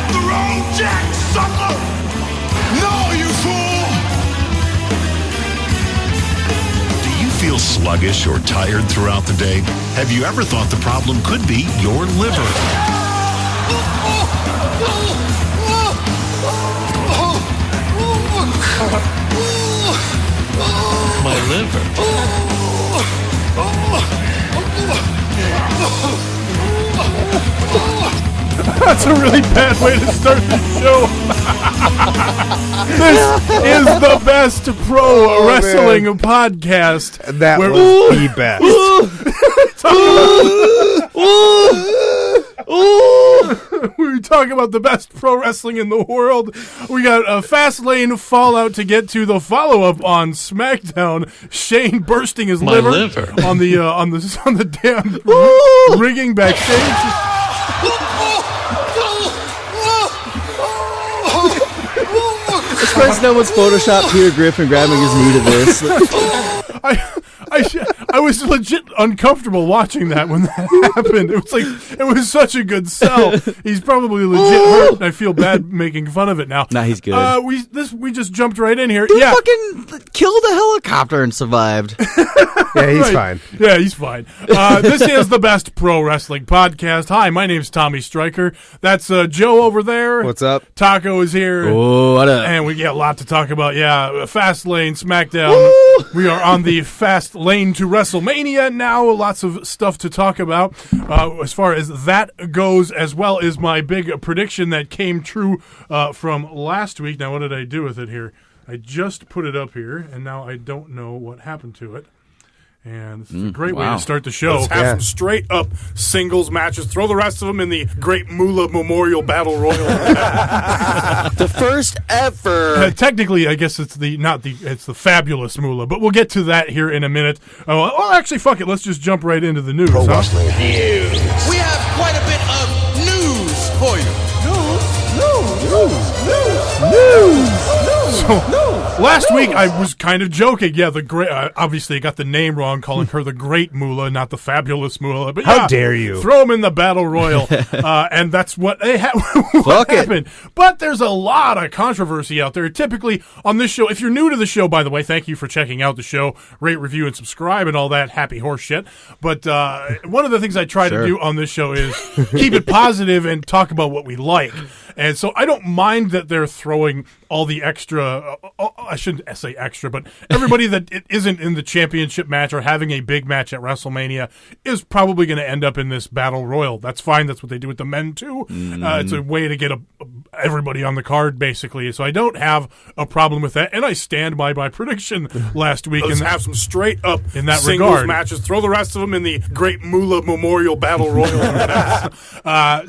got the wrong jack, sucker! No, you fool! Do you feel sluggish or tired throughout the day? Have you ever thought the problem could be your liver? My liver. That's a really bad way to start the show. This is the best pro wrestling podcast. That was the best. We were talking about the best pro wrestling in the world. We got a Fastlane fallout to get to. The follow up on SmackDown. Shane bursting his liver on the damn rigging backstage. This person almost photoshopped Peter Griffin grabbing his knee to this. I was legit uncomfortable watching that when that happened. It was like, it was such a good sell. He's probably legit hurt, and I feel bad making fun of it now. Nah, he's good. We just jumped right in here. Dude fucking killed a helicopter and survived. Yeah, he's fine. Yeah, he's fine. This is the best pro wrestling podcast. Hi, my name's Tommy Stryker. That's Joe over there. What's up? Taco is here. Oh, what up? And we get a lot to talk about. Yeah, Fastlane, SmackDown. We are on the fast lane to WrestleMania now. Lots of stuff to talk about as far as that goes, as well as my big prediction that came true from last week. Now, what did I do with it here? I just put it up here, and now I don't know what happened to it. And this is a great way to start the show. Let's have some straight-up singles matches. Throw the rest of them in the Great Moolah Memorial Battle Royal. The first ever. Technically, I guess it's the Fabulous Moolah, but we'll get to that here in a minute. Well, actually, fuck it. Let's just jump right into the news. Pro wrestling news. We have quite a bit of news for you. Last week I was kind of joking. Yeah, the great. Obviously, I got the name wrong, calling her the Great Moolah, not the Fabulous Moolah. But how dare you throw him in the Battle Royal? And that's what happened. But there's a lot of controversy out there. Typically on this show, if you're new to the show, by the way, thank you for checking out the show. Rate, review, and subscribe, and all that happy horse shit. But one of the things I try to do on this show is keep it positive and talk about what we like. And so I don't mind that they're throwing all the extra, I shouldn't say extra, but everybody that isn't in the championship match or having a big match at WrestleMania is probably going to end up in this Battle Royal. That's fine. That's what they do with the men, too. It's a way to get everybody on the card, basically. So I don't have a problem with that. And I stand by my prediction last week. Let's have some straight up in that singles regard. Matches. Throw the rest of them in the Great Moolah Memorial Battle Royal. I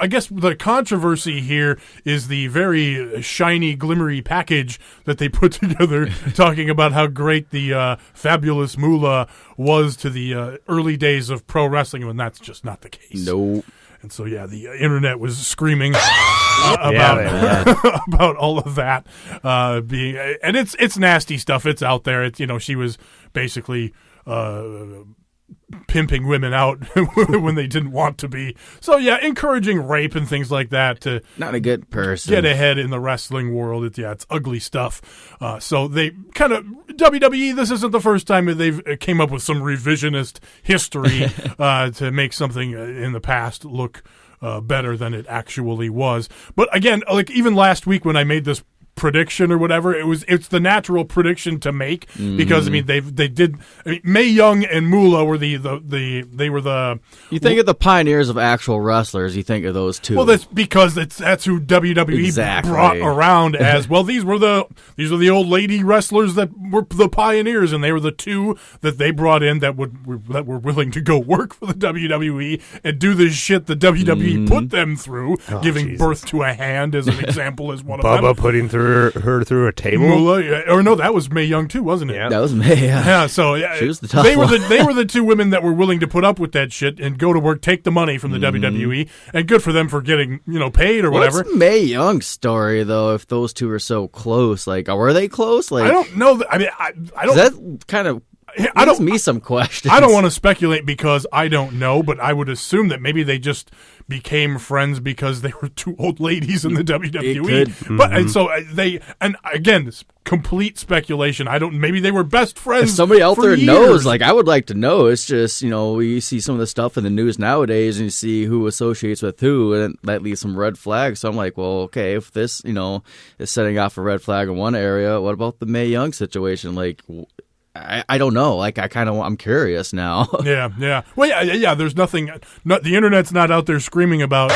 guess the controversy here is the very shiny, glimmery package that they put together talking about how great the Fabulous Moolah was to the early days of pro wrestling, when that's just not the case. No. And so, yeah, the internet was screaming about all of that being, and it's nasty stuff. It's out there. It's, she was basically pimping women out when they didn't want to be. So yeah, encouraging rape and things like that to not a good person get ahead in the wrestling world. It's ugly stuff. So they kind of WWE. This isn't the first time that they've came up with some revisionist history to make something in the past look better than it actually was. But again, like even last week when I made this prediction or whatever, it's the natural prediction to make because I mean Mae Young and Moolah were they were the you think of the pioneers of actual wrestlers, you think of those two. Well, that's because that's who WWE brought around as well. These were the old lady wrestlers that were the pioneers, and they were the two that they brought in that were willing to go work for the WWE and do the shit the WWE put them through, giving birth to a hand as an example as one of them. Bubba putting her through a table. Moolah, or no, that was Mae Young too, wasn't it? Yeah. That was Mae. Yeah. So she was the tough they one. were the two women that were willing to put up with that shit and go to work, take the money from the WWE, and good for them for getting paid or whatever. What's Mae Young's story though? If those two are so close, like were they close? Like I don't know. I mean, I don't. That kind of I Ask don't me some questions. I don't want to speculate because I don't know, but I would assume that maybe they just became friends because they were two old ladies in the WWE. But and so and again, this complete speculation. Maybe they were best friends. If somebody out for there years. knows, like I would like to know. It's just, we see some of the stuff in the news nowadays and you see who associates with who, and that leaves some red flags. So I'm like, well, okay, if this, is setting off a red flag in one area, what about the Mae Young situation? Like, I don't know. Like, I'm curious now. Yeah. Well, yeah. There's nothing. The internet's not out there screaming about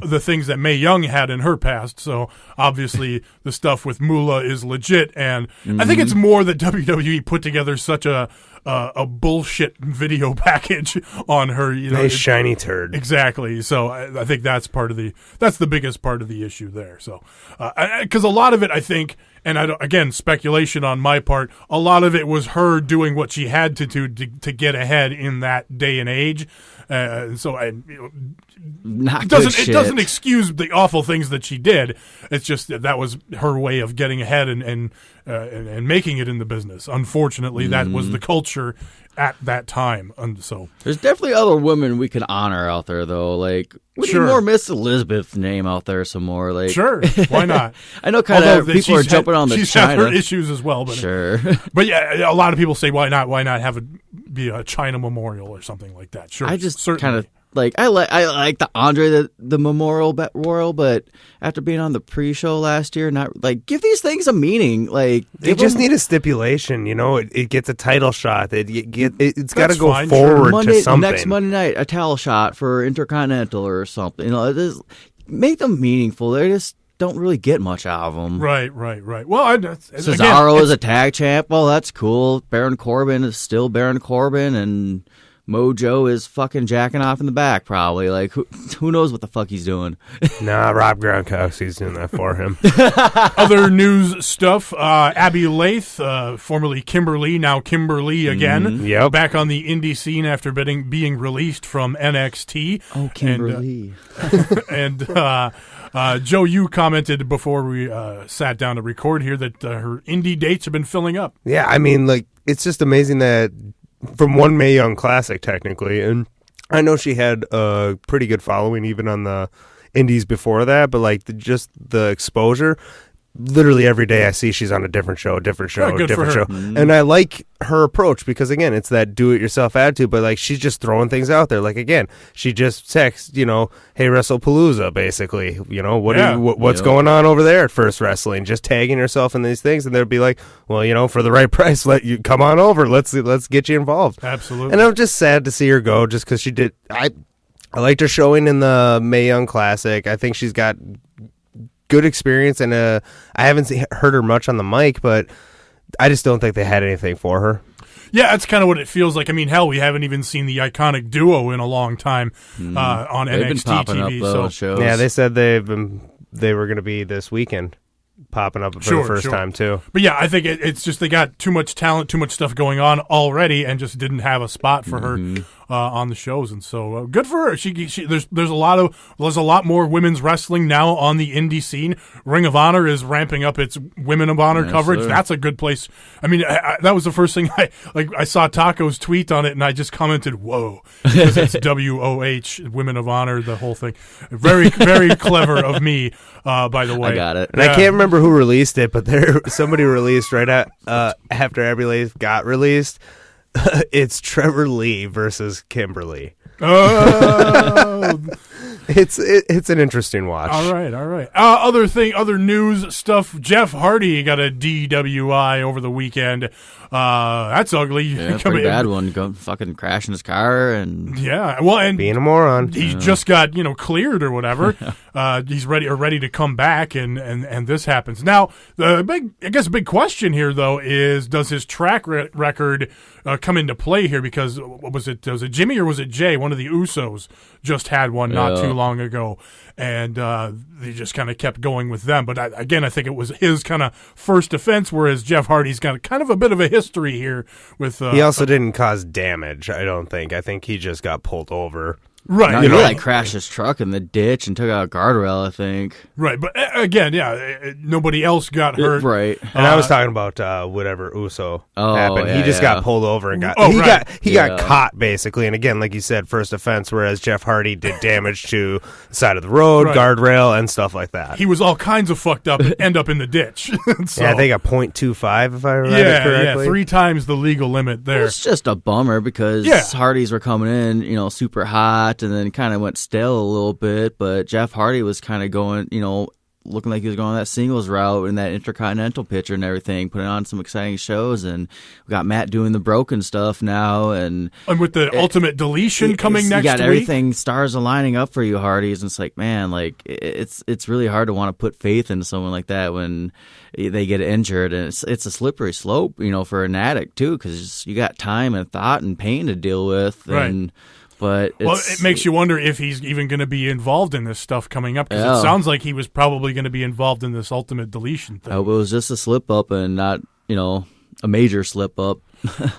the things that Mae Young had in her past. So obviously, the stuff with Moolah is legit, and I think it's more that WWE put together such a bullshit video package on her. Nice shiny turd. Exactly. So I think that's the biggest part of the issue there. So because a lot of it, I think. And again, speculation on my part. A lot of it was her doing what she had to do to get ahead in that day and age. It doesn't excuse the awful things that she did. It's just that was her way of getting ahead and making it in the business. Unfortunately, that was the culture at that time. And so there's definitely other women we can honor out there, though. Like, we need more Miss Elizabeth's name out there some more. Like, sure, why not? I know kind of people are jumping on the she's China. Had her issues as well, but sure. But yeah, a lot of people say why not have it be a China memorial or something like that. Sure, I just kind of like I like the Andre the memorial royal, but after being on the pre-show last year, not like give these things a meaning. Like they just need a stipulation, it gets a title shot. It's got to go forward to something. Next Monday night, a title shot for Intercontinental or something. Make them meaningful. They just don't really get much out of them. Right. Well, Cesaro is a tag champ. Well, that's cool. Baron Corbin is still Baron Corbin, and Mojo is fucking jacking off in the back, probably. Like, who knows what the fuck he's doing? Nah, Rob Gronkowski's doing that for him. Other news stuff. Abby Lath, formerly Kimberly, now Kimberly again. Yep. Back on the indie scene after being released from NXT. Oh, Kimberly. And Joe, you commented before we sat down to record here that her indie dates have been filling up. Yeah, I mean, like, it's just amazing that from one Mae Young Classic, technically, and I know she had a pretty good following even on the indies before that, but like just the exposure, literally every day I see she's on a different show. And I like her approach because, again, it's that do-it-yourself attitude, but like she's just throwing things out there. Like, again, she just texts, hey, WrestlePalooza, basically, what's going on over there at First Wrestling, just tagging herself in these things, and they'd be like, well, for the right price, let you come on over, let's get you involved. Absolutely. And I'm just sad to see her go just because she did. I liked her showing in the Mae Young Classic. I think she's got good experience, and I haven't heard her much on the mic, but I just don't think they had anything for her. Yeah, that's kind of what it feels like. I mean, hell, we haven't even seen the iconic duo in a long time on NXT TV. Shows. Yeah, they said they were going to be this weekend popping up for the first time too. But yeah, I think it's just they got too much talent, too much stuff going on already, and just didn't have a spot for her on the shows. And so good for her. There's a lot more women's wrestling now on the indie scene. Ring of Honor is ramping up its Women of Honor coverage. Sir. That's a good place. I mean, that was the first thing I saw Taco's tweet on it, and I just commented, "Whoa," because it's WOH, Women of Honor, the whole thing. Very, very clever of me. By the way, I got it. And I can't remember who released it, but somebody released right after Abby Lath got released. It's Trevor Lee versus Kimberly. Oh. It's an interesting watch. All right. Other news stuff. Jeff Hardy got a DWI over the weekend. That's ugly. Yeah, pretty bad one. Go fucking crashing his car and being a moron. He just got cleared or whatever. He's ready to come back, and this happens. Now the big question here though is, does his track record come into play here? Because was it Jimmy or was it Jay? One of the Usos just had one not too long ago, and they just kind of kept going with them. But I think it was his kind of first offense, whereas Jeff Hardy's got kind of a bit of a history here with. He also didn't cause damage, I don't think. I think he just got pulled over. Right. No, he crashed his truck in the ditch and took out a guardrail, I think. Right, but again, nobody else got hurt. Right. And I was talking about whatever Uso happened. He just got pulled over and got caught basically. And again, like you said, first offense. Whereas Jeff Hardy did damage to the side of the road, guardrail, and stuff like that. He was all kinds of fucked up and end up in the ditch. So, I think a .25 if I remember correctly. 3 times the legal limit there. It's just a bummer because Hardys were coming in, super hot, and then kind of went stale a little bit. But Jeff Hardy was kind of going, looking like he was going that singles route in that Intercontinental picture and everything, putting on some exciting shows. And we got Matt doing the broken stuff now, and with the Ultimate Deletion coming next week, you got everything. Stars are lining up for you, Hardys. And it's like, man, it's really hard to want to put faith into someone like that when they get injured, and it's a slippery slope, for an addict too, because you got time and thought and pain to deal with, and. But it makes you wonder if he's even going to be involved in this stuff coming up, because it sounds like he was probably going to be involved in this Ultimate Deletion thing. I hope it was just a slip up and not, a major slip up.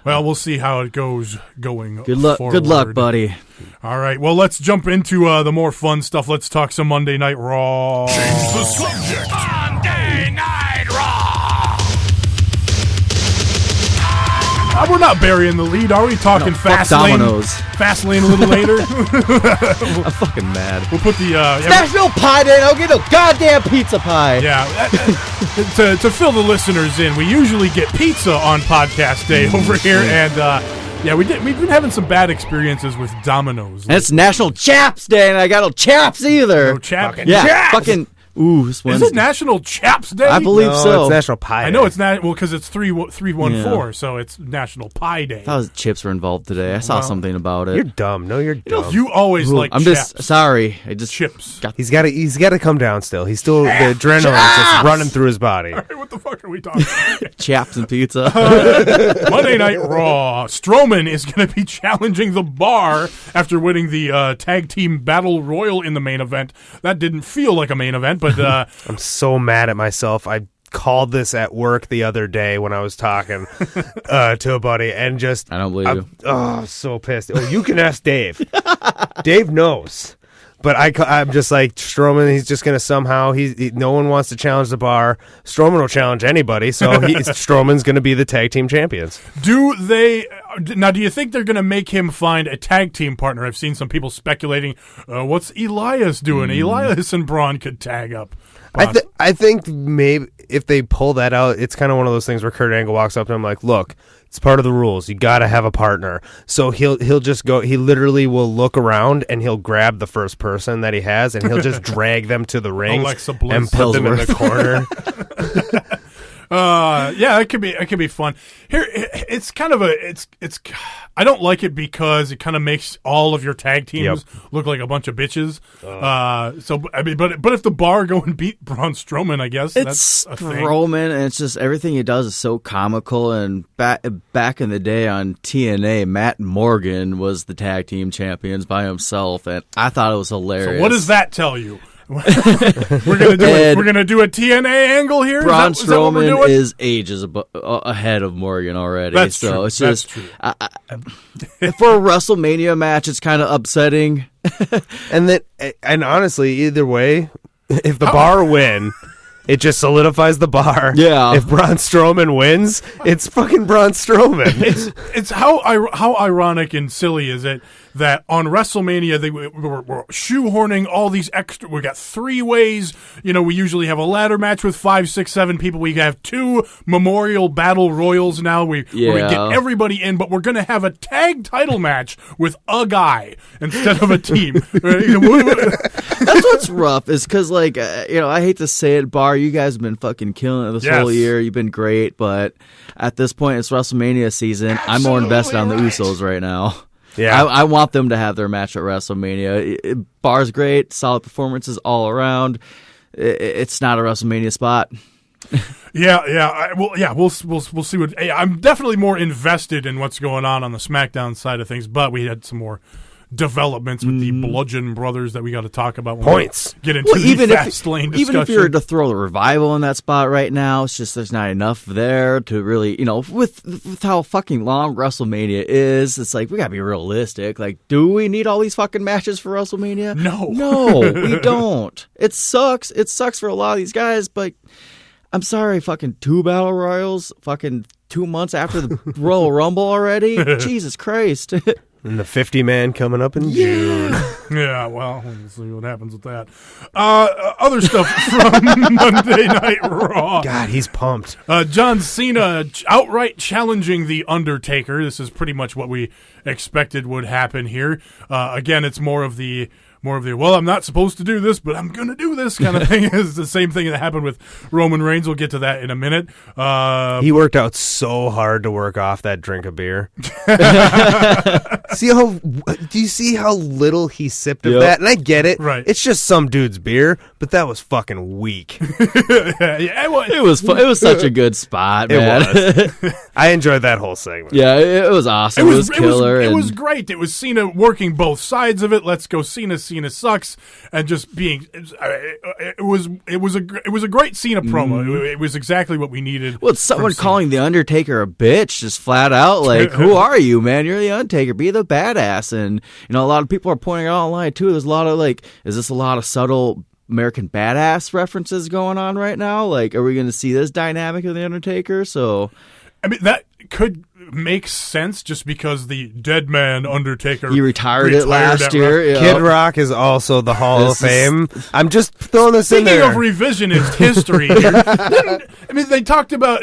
Well, we'll see how it goes going Good luck, forward. Good luck, buddy. All right, well, let's jump into the more fun stuff. Let's talk some Monday Night Raw. Change the subject. Monday Night Raw. We're not burying the lead, are we? Talking Fastlane. Dominoes. Fastlane a little later. I'm fucking mad. We'll put the National Pie Day. I'll get a goddamn pizza pie. Yeah, to fill the listeners in, we usually get pizza on podcast day over here, and we've been having some bad experiences with Domino's. And it's National Chaps Day, and I got no chaps either. No chaps. Fucking. Ooh, this Is it National Chaps Day? I believe so. It's National Pie Day. I know it's not, because it's 314, so it's National Pie Day. I thought chips were involved today. I saw something about it. You're dumb. No, you're dumb. You always like I'm chaps. just sorry. I just chips. He's got to come down still. He's still the adrenaline's just running through his body. All right, what the fuck are we talking about? Chaps and pizza. Monday Night Raw. Strowman is going to be challenging the Bar after winning the Tag Team Battle Royal in the main event. That didn't feel like a main event, but I'm so mad at myself. I called this at work the other day when I was talking to a buddy, and just I don't believe you. I'm so pissed. Oh, you can ask Dave. Dave knows. But I'm just like, Strowman, he's just going to somehow, no one wants to challenge the Bar. Strowman will challenge anybody, so Strowman's going to be the tag team champions. Do you think they're going to make him find a tag team partner? I've seen some people speculating, what's Elias doing? Elias and Braun could tag up. I think maybe if they pull that out, it's kind of one of those things where Kurt Angle walks up to him like, look, it's part of the rules. You got to have a partner. So he'll just go. He literally will look around and he'll grab the first person that he has and he'll just drag them to the ring Alexa Bliss. and put them in the corner. It could be fun. Here, it's kind of I don't like it because it kind of makes all of your tag teams look like a bunch of bitches. But if the Bar go and beat Braun Strowman, I guess it's that's a thing. Strowman, and it's just everything he does is so comical. And back in the day on TNA, Matt Morgan was the tag team champions by himself, and I thought it was hilarious. So what does that tell you? We're gonna do a TNA angle here. Braun is that what we're Strowman doing? is ages ahead of Morgan already. That's so true. It's just for a WrestleMania match, it's kind of upsetting. and honestly, either way, if the Bar win, it just solidifies the Bar. Yeah. If Braun Strowman wins, it's fucking Braun Strowman. It's how ironic and silly is it that on WrestleMania they were shoehorning all these extra. We got 3 ways. We usually have a ladder match with 5, 6, 7 people. We have 2 memorial battle royals now. Where we get everybody in, but we're going to have a tag title match with a guy instead of a team. That's what's rough is because, I hate to say it, Bar, you guys have been fucking killing it this whole year. You've been great, but at this point, it's WrestleMania season. I'm more invested on the Usos right now. Yeah, I want them to have their match at WrestleMania. Bar's great, solid performances all around. It's not a WrestleMania spot. We'll see what. I'm definitely more invested in what's going on the SmackDown side of things, but we had some more developments with the Bludgeon Brothers that we got to talk about when Points. we get into the Fastlane discussion. Even if you were to throw the Revival in that spot right now, it's just there's not enough there to really, with how fucking long WrestleMania is, it's like we gotta be realistic. Like, do we need all these fucking matches for WrestleMania? No, we don't. It sucks. It sucks for a lot of these guys, but I'm sorry, fucking 2 Battle Royals, fucking 2 months after the Royal Rumble already? Jesus Christ. And the 50-man coming up in June. Yeah, well, we'll see what happens with that. Other stuff from Monday Night Raw. God, he's pumped. John Cena outright challenging The Undertaker. This is pretty much what we expected would happen here. Again, it's more of the, well, I'm not supposed to do this, but I'm going to do this kind of thing. It's the same thing that happened with Roman Reigns. We'll get to that in a minute. He worked out so hard to work off that drink of beer. Do you see how little he sipped of that? And I get it. Right. It's just some dude's beer, but that was fucking weak. It was such a good spot, man. It was. I enjoyed that whole segment. Yeah, it was awesome. It was killer. It was great. It was Cena working both sides of it. Let's go Cena. Cena sucks, and just being. It was a great Cena promo. It was exactly what we needed. Well, it's someone calling the Undertaker a bitch, just flat out. Like, who are you, man? You're the Undertaker. Be the badass. And a lot of people are pointing out online too. There's a lot of is this a lot of subtle American Badass references going on right now? Like, are we going to see this dynamic of the Undertaker? So, I mean, that could make sense just because the dead man Undertaker he retired it last year. Kid Rock is also the Hall of Fame. I'm just throwing this in there. Speaking of revisionist history, I mean, they talked about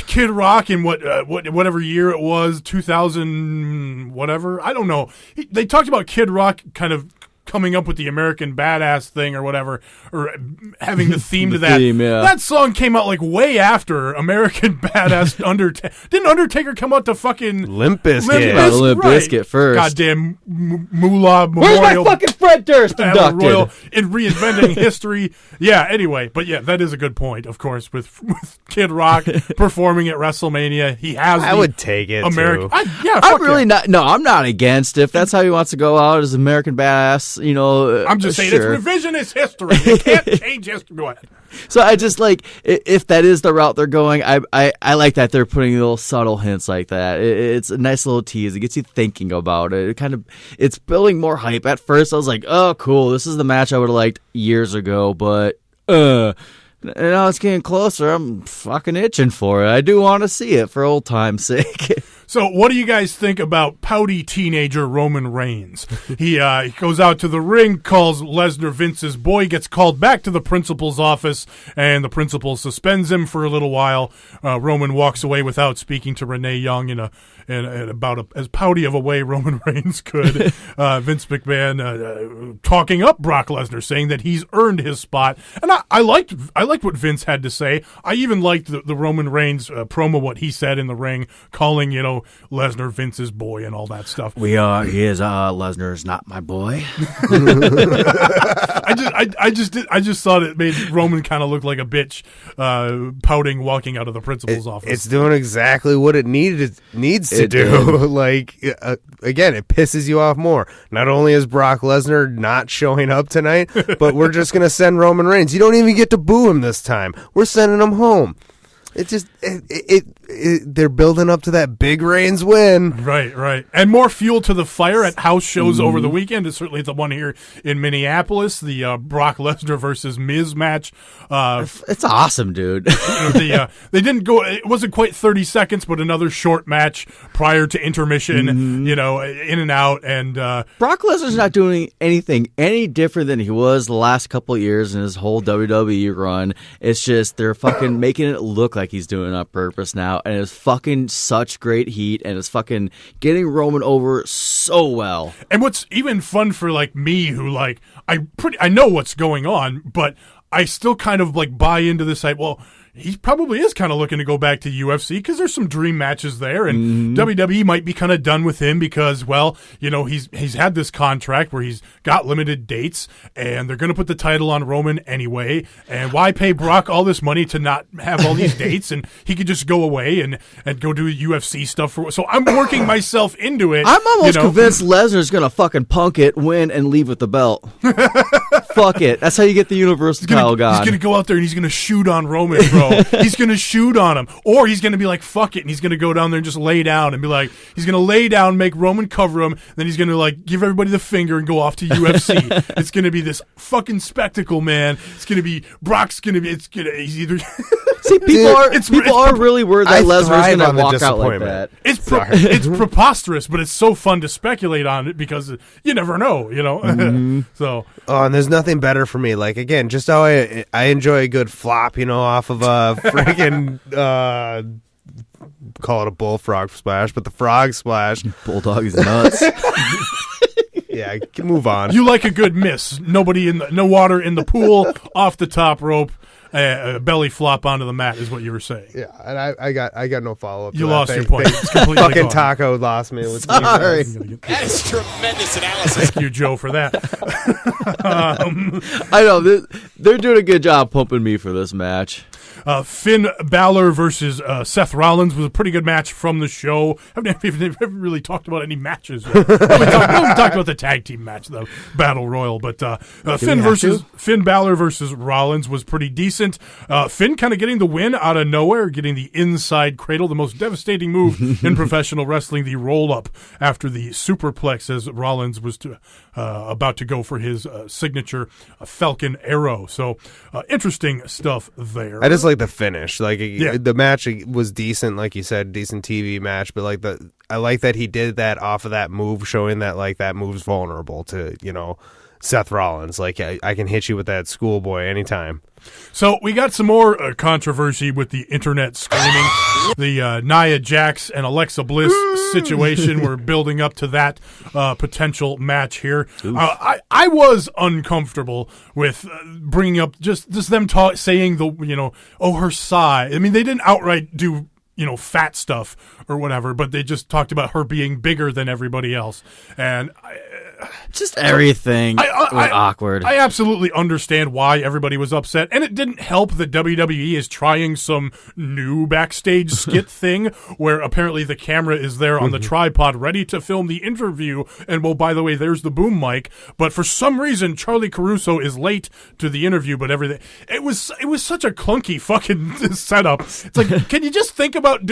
Kid Rock in whatever year it was, 2000 whatever. I don't know. They talked about Kid Rock kind of coming up with the American Badass thing or whatever, or having the theme to that. That song came out like way after American Badass Undertaker. Didn't Undertaker come out to fucking Limp Bizkit? Limp Bizkit first. Goddamn Moolah Memorial. Where's my fucking Fred Durst inducted? Royal in reinventing history. Yeah, anyway, but yeah, that is a good point, of course, with Kid Rock performing at WrestleMania. He has I would take it, American. too. I'm really not. No, I'm not against if that's how he wants to go out as American Badass. I'm just saying sure. it's revisionist history. You can't change history. Go ahead. So I just if that is the route they're going, I like that they're putting little subtle hints like that. It's a nice little tease. It gets you thinking about it. It's building more hype. At first I was like, oh cool, this is the match I would have liked years ago, but now it's getting closer. I'm fucking itching for it. I do want to see it for old time's sake. So what do you guys think about pouty teenager Roman Reigns? He goes out to the ring, calls Lesnar Vince's boy, gets called back to the principal's office, and the principal suspends him for a little while. Roman walks away without speaking to Renee Young in about as pouty of a way Roman Reigns could. Vince McMahon talking up Brock Lesnar, saying that he's earned his spot. And I liked what Vince had to say. I even liked the Roman Reigns promo, what he said in the ring, calling, Lesnar Vince's boy and all that stuff. Lesnar's not my boy. I just thought it made Roman kind of look like a bitch, pouting, walking out of the principal's office. It's doing exactly what it needs to do. Again, it pisses you off more. Not only is Brock Lesnar not showing up tonight, but we're just going to send Roman Reigns. You don't even get to boo him this time. We're sending him home. It just they're building up to that big Reigns win. Right. And more fuel to the fire at house shows over the weekend. It's certainly the one here in Minneapolis, the Brock Lesnar versus Miz match. It's awesome, dude. They didn't go, it wasn't quite 30 seconds, but another short match prior to intermission, in and out. And Brock Lesnar's not doing anything any different than he was the last couple of years in his whole WWE run. It's just they're fucking making it look like he's doing it on purpose now, and it's fucking such great heat, and it's fucking getting Roman over so well. And what's even fun for me, who I know what's going on, but I still kind of buy into this. he probably is kind of looking to go back to UFC because there's some dream matches there, and WWE might be kind of done with him because, well, he's had this contract where he's got limited dates, and they're going to put the title on Roman anyway, and why pay Brock all this money to not have all these dates, and he could just go away and go do UFC stuff. So I'm working myself into it. I'm almost convinced Lesnar's going to fucking punk it, win, and leave with the belt. Fuck it. That's how you get the Universal title god. He's going to go out there and he's going to shoot on Roman, bro. He's going to shoot on him. Or he's going to be like, fuck it, and he's going to go down there and just lay down and be like, he's going to lay down, make Roman cover him, then he's going to like give everybody the finger and go off to UFC. It's going to be this fucking spectacle, man. It's going to be, Brock's going to be, he's either... See, people are really worried that Lesnar's going to walk out like that. It's preposterous, but it's so fun to speculate on it because you never know, So, and there's nothing better for me. Like, again, just how I enjoy a good flop, off of a freaking call it a bullfrog splash, but the frog splash. Bulldog is nuts. Yeah, move on. You like a good miss. No water in the pool, off the top rope. Belly flop onto the mat is what you were saying. Yeah, and I got no follow up. You lost your point. It's completely fucking gone. Taco lost me. Sorry. That is tremendous analysis. Thank you, Joe, for that. I know they're doing a good job pumping me for this match. Finn Balor versus Seth Rollins was a pretty good match from the show. I haven't really talked about any matches. We haven't talked about the tag team match, the Battle Royal, but Finn Balor versus Rollins was pretty decent. Finn kind of getting the win out of nowhere, getting the inside cradle, the most devastating move in professional wrestling, the roll-up after the superplex as Rollins was about to go for his signature Falcon Arrow. So interesting stuff there. I just like the finish. The match was decent, like you said, decent TV match. But I like that he did that off of that move, showing that that move's vulnerable to Seth Rollins. Like, I can hit you with that schoolboy anytime. So we got some more controversy with the internet screaming. The Nia Jax and Alexa Bliss situation. We're building up to that potential match here. I was uncomfortable with bringing up just them saying her size. I mean, they didn't outright do fat stuff or whatever, but they just talked about her being bigger than everybody else, and just everything was awkward. I absolutely understand why everybody was upset, and it didn't help that WWE is trying some new backstage skit thing where apparently the camera is there on the tripod ready to film the interview, and by the way, there's the boom mic, but for some reason Charlie Caruso is late to the interview, but everything it was such a clunky fucking setup. It's like, can you just think about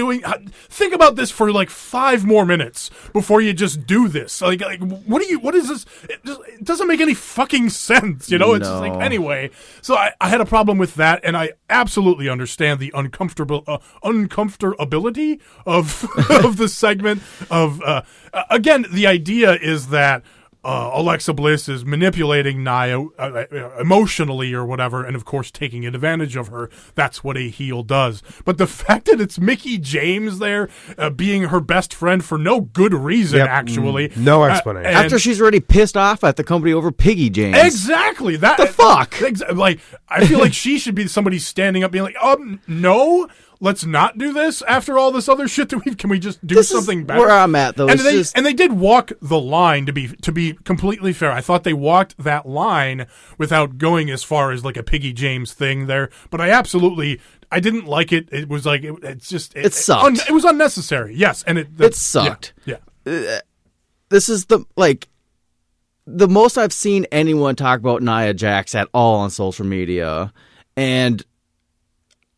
this for like 5 more minutes before you just do this? Like what is this? It doesn't make any fucking sense, It's just like, anyway. So I had a problem with that, and I absolutely understand the uncomfortability of of the segment. Again, the idea is that Alexa Bliss is manipulating Nia emotionally or whatever, and of course taking advantage of her. That's what a heel does. But the fact that it's Mickie James there being her best friend for no good reason, actually. No explanation. After she's already pissed off at the company over Piggy James. Exactly. That the fuck? Like, I feel like she should be somebody standing up being like, no, let's not do this after all this other shit that can we just do something better? Where I'm at, though. And they did walk the line, to be completely fair. I thought they walked that line without going as far as like a Piggy James thing there. But I didn't like it. It was like it sucked. It was unnecessary. Yes, and it sucked. Yeah. This is the most I've seen anyone talk about Nia Jax at all on social media, and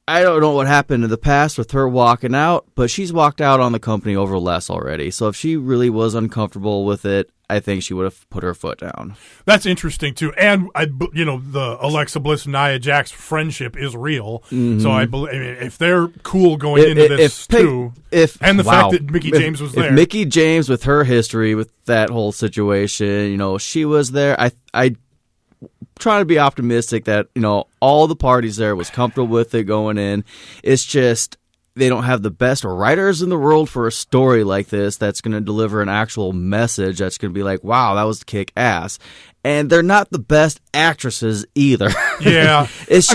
I don't know what happened in the past with her walking out, but she's walked out on the company over less already. So if she really was uncomfortable with it, I think she would have put her foot down. That's interesting too, and the Alexa Bliss Nia Jax friendship is real. Mm-hmm. So I believe if they're cool going into this too, and the fact that Mickie James was there, if Mickie James with her history with that whole situation, she was there. I trying to be optimistic that all the parties there was comfortable with it going in. It's just they don't have the best writers in the world for a story like this that's going to deliver an actual message that's going to be like, wow, that was kick ass. And they're not the best actresses either. Yeah. It's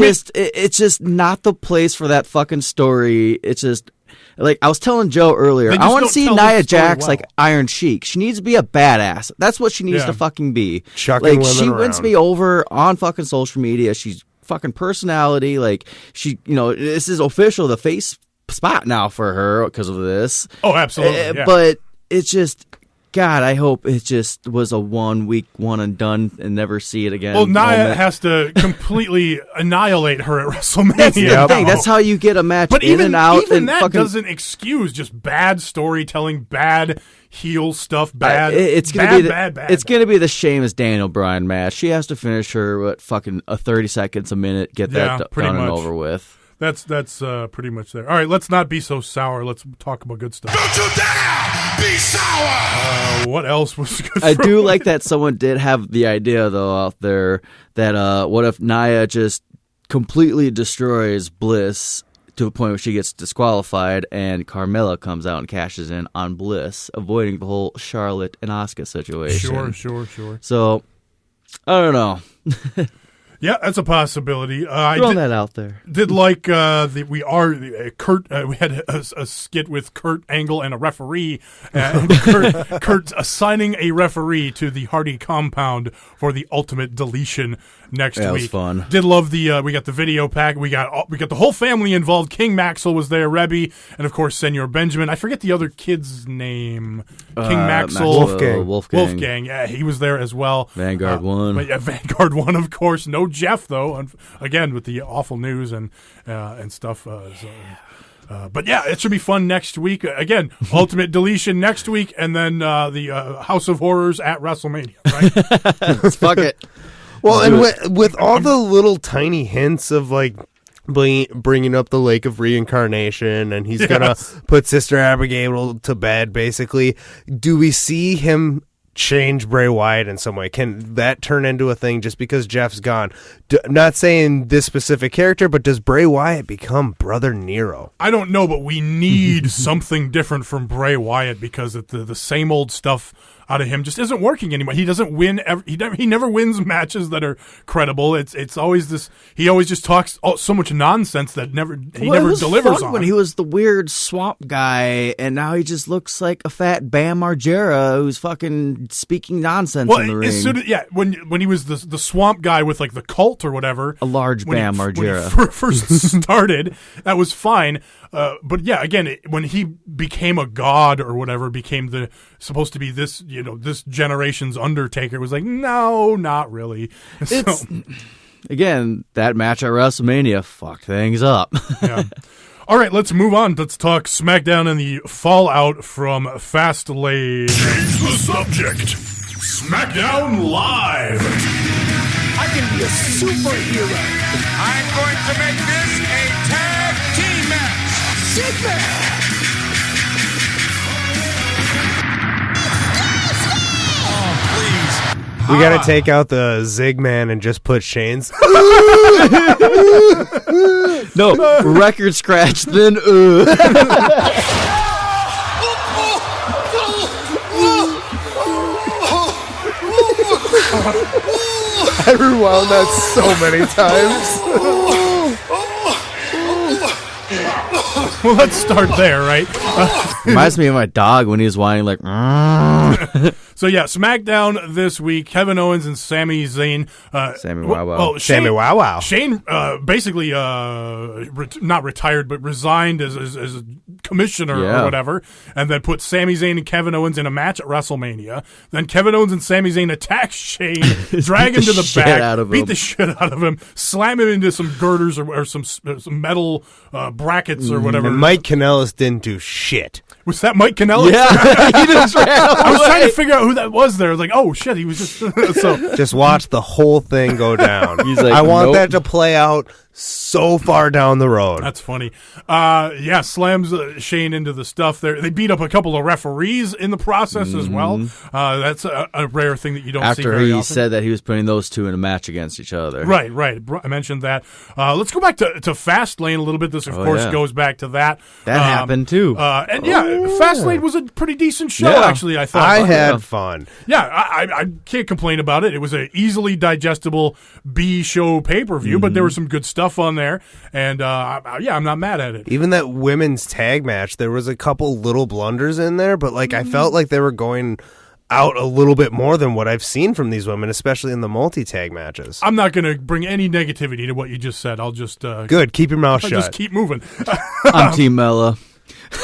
just not the place for that fucking story. It's just like I was telling Joe earlier, I want to see Nia Jax like Iron Sheik. She needs to be a badass. That's what she needs to fucking be. Chucking like she women wins around. me over on fucking social media. She's fucking personality. Like she, this is official, the face spot now for her because of this. Oh, absolutely. But it's just, God, I hope it just was a 1 week one and done and never see it again. Well, Nia has to completely annihilate her at WrestleMania. That's the thing. That's how you get a match but in even, and out. Even and that fucking, doesn't excuse just bad storytelling, bad heel stuff, bad. It's gonna bad, be bad. It's gonna be the Sheamus Daniel Bryan match. She has to finish her fucking 30 seconds a minute, get that done and over with. That's pretty much there. All right, let's not be so sour. Let's talk about good stuff. Don't you dare be sour! What else was good? I do like that someone did have the idea though out there that what if Nia just completely destroys Bliss to the point where she gets disqualified and Carmella comes out and cashes in on Bliss, avoiding the whole Charlotte and Asuka situation. Sure. So I don't know. Yeah, that's a possibility. Throwing that out there. Did like Kurt? We had a skit with Kurt Angle and a referee, and Kurt assigning a referee to the Hardy compound for the Ultimate Deletion next week. That was fun. Did love the we got the video pack. We got the whole family involved. King Maxwell was there, Rebby, and of course Senor Benjamin. I forget the other kid's name. King Maxwell, Wolfgang. Yeah, he was there as well. Vanguard won. But yeah, Vanguard won, of course. No Jeff though, again with the awful news and stuff. But yeah, it should be fun next week. Again, Ultimate Deletion next week, and then the House of Horrors at WrestleMania. Right? Fuck it. Well, and with all the little tiny hints of like bringing up the Lake of Reincarnation, and he's gonna put Sister Abigail to bed. Basically, do we see him change Bray Wyatt in some way? Can that turn into a thing just because Jeff's gone? Not saying this specific character, but does Bray Wyatt become Brother Nero? I don't know, but we need something different from Bray Wyatt because the same old stuff out of him just isn't working anymore. He doesn't win. He never wins matches that are credible. It's always this. He always just talks so much nonsense that never delivers on. When he was the weird swamp guy, and now he just looks like a fat Bam Margera who's fucking speaking nonsense in the ring. When he was the swamp guy with like the cult or whatever, a large Bam Margera. When he first started, that was fine. But yeah, again, when he became a god or whatever, became supposed to be this, this generation's Undertaker, was like, no, not really. Again, that match at WrestleMania fucked things up. Yeah. All right, let's move on. Let's talk SmackDown and the fallout from Fastlane. Change the subject. SmackDown Live. I can be a superhero. I'm going to make this a tag team match. Sit there. Oh, please. We got to take out the Zig Man and just put Shane's. No, record scratch, then I rewound that so many times. Well, let's start there, right? Reminds me of my dog when he was whining like. So yeah, SmackDown this week. Kevin Owens and Sami Zayn. Sammy Wow Wow. Well, Sammy Wow Wow. Shane basically not retired, but resigned as a commissioner or whatever, and then put Sami Zayn and Kevin Owens in a match at WrestleMania. Then Kevin Owens and Sami Zayn attack Shane, drag him to the back, beat the shit out of him, slam him into some girders or some metal brackets or whatever. And Mike Kanellis didn't do shit. Was that Mike Kanellis? Yeah, he just ran away. I was trying to figure out who that was there. Like, oh shit, he was just so. Just watch the whole thing go down. He's like, I want nope. that to play out so far down the road. That's funny. Yeah, slams Shane into the stuff there. They beat up a couple of referees in the process as well. That's a rare thing that you don't see very often. After he said that he was putting those two in a match against each other. Right. I mentioned that. Let's go back to Fastlane a little bit. This, of course, goes back to that. That happened, too. Fastlane was a pretty decent show, actually, I thought. I had fun. Yeah, I can't complain about it. It was an easily digestible B-show pay-per-view, but there was some good stuff on there, and I'm not mad at it. Even that women's tag match, there was a couple little blunders in there, but I felt like they were going out a little bit more than what I've seen from these women, especially in the multi-tag matches. I'm not going to bring any negativity to what you just said. I'll just good. Keep your mouth shut. Just keep moving. I'm Team Mella.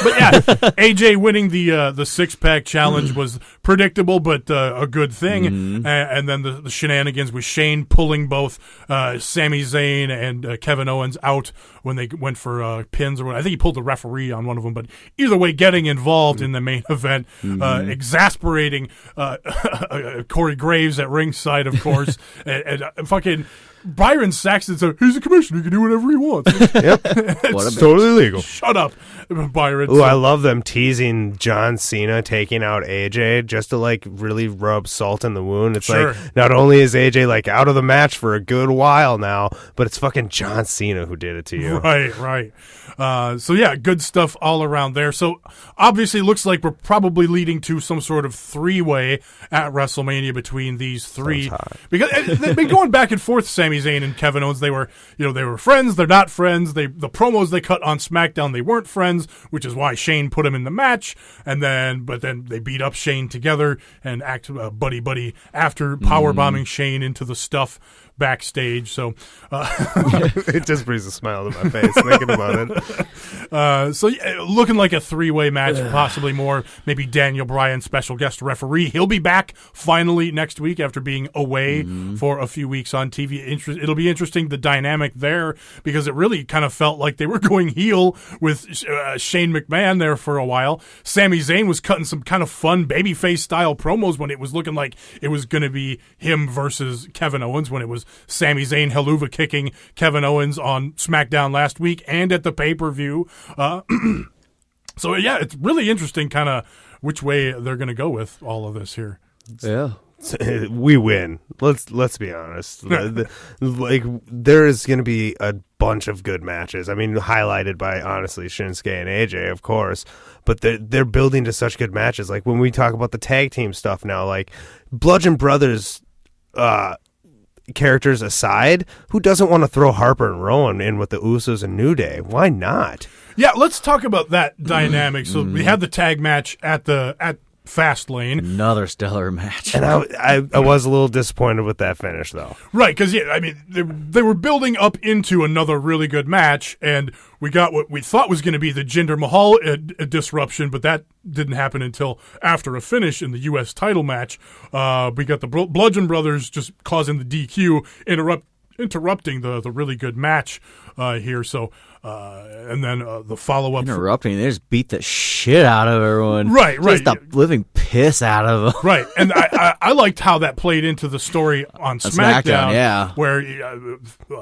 But yeah, AJ winning the six-pack challenge was predictable, but a good thing. And then the shenanigans with Shane pulling both Sami Zayn and Kevin Owens out when they went for pins or what. I think he pulled the referee on one of them. But either way, getting involved in the main event, exasperating Corey Graves at ringside, of course, and fucking Byron Saxton said, he's a commissioner, he can do whatever he wants. Yep. It's totally legal. Shut up, Byron. Ooh, I love them teasing John Cena taking out AJ just to really rub salt in the wound. It's not only is AJ out of the match for a good while now, but it's fucking John Cena who did it to you. Right. So yeah, good stuff all around there. So obviously looks like we're probably leading to some sort of three-way at WrestleMania between these three. Because they've been going back and forth, Sami Zayn and Kevin Owens. They were friends, they're not friends. The promos they cut on SmackDown, they weren't friends, which is why Shane put him in the match. But then they beat up Shane together and act buddy after powerbombing Shane into the stuff backstage. So it just brings a smile to my face thinking about it. So looking like a three-way match, possibly more. Maybe Daniel Bryan, special guest referee. He'll be back finally next week after being away for a few weeks on TV. It'll be interesting, the dynamic there, because it really kind of felt like they were going heel with Shane McMahon there for a while. Sami Zayn was cutting some kind of fun babyface style promos when it was looking like it was going to be him versus Kevin Owens, when it was Sami Zayn Helluva kicking Kevin Owens on SmackDown last week and at the pay-per-view. So yeah, it's really interesting kind of which way they're going to go with all of this here. Yeah. We win. Let's be honest. There is going to be a bunch of good matches. I mean, highlighted by honestly Shinsuke and AJ, of course. But they're building to such good matches. Like when we talk about the tag team stuff now, like Bludgeon Brothers characters aside, who doesn't want to throw Harper and Rowan in with the Usos and New Day? Why not? Yeah, let's talk about that dynamic. So we had the tag match at Fastlane. Another stellar match. And I was a little disappointed with that finish, though. Right, because, I mean, they were building up into another really good match, and we got what we thought was going to be the Jinder Mahal disruption, but that didn't happen until after a finish in the U.S. title match. We got the Bludgeon Brothers just causing the DQ, interrupting the really good match here. So, and then the follow-up. Interrupting, they just beat the shit out of everyone. Right. Just the living piss out of them. Right, and I liked how that played into the story on SmackDown, yeah, where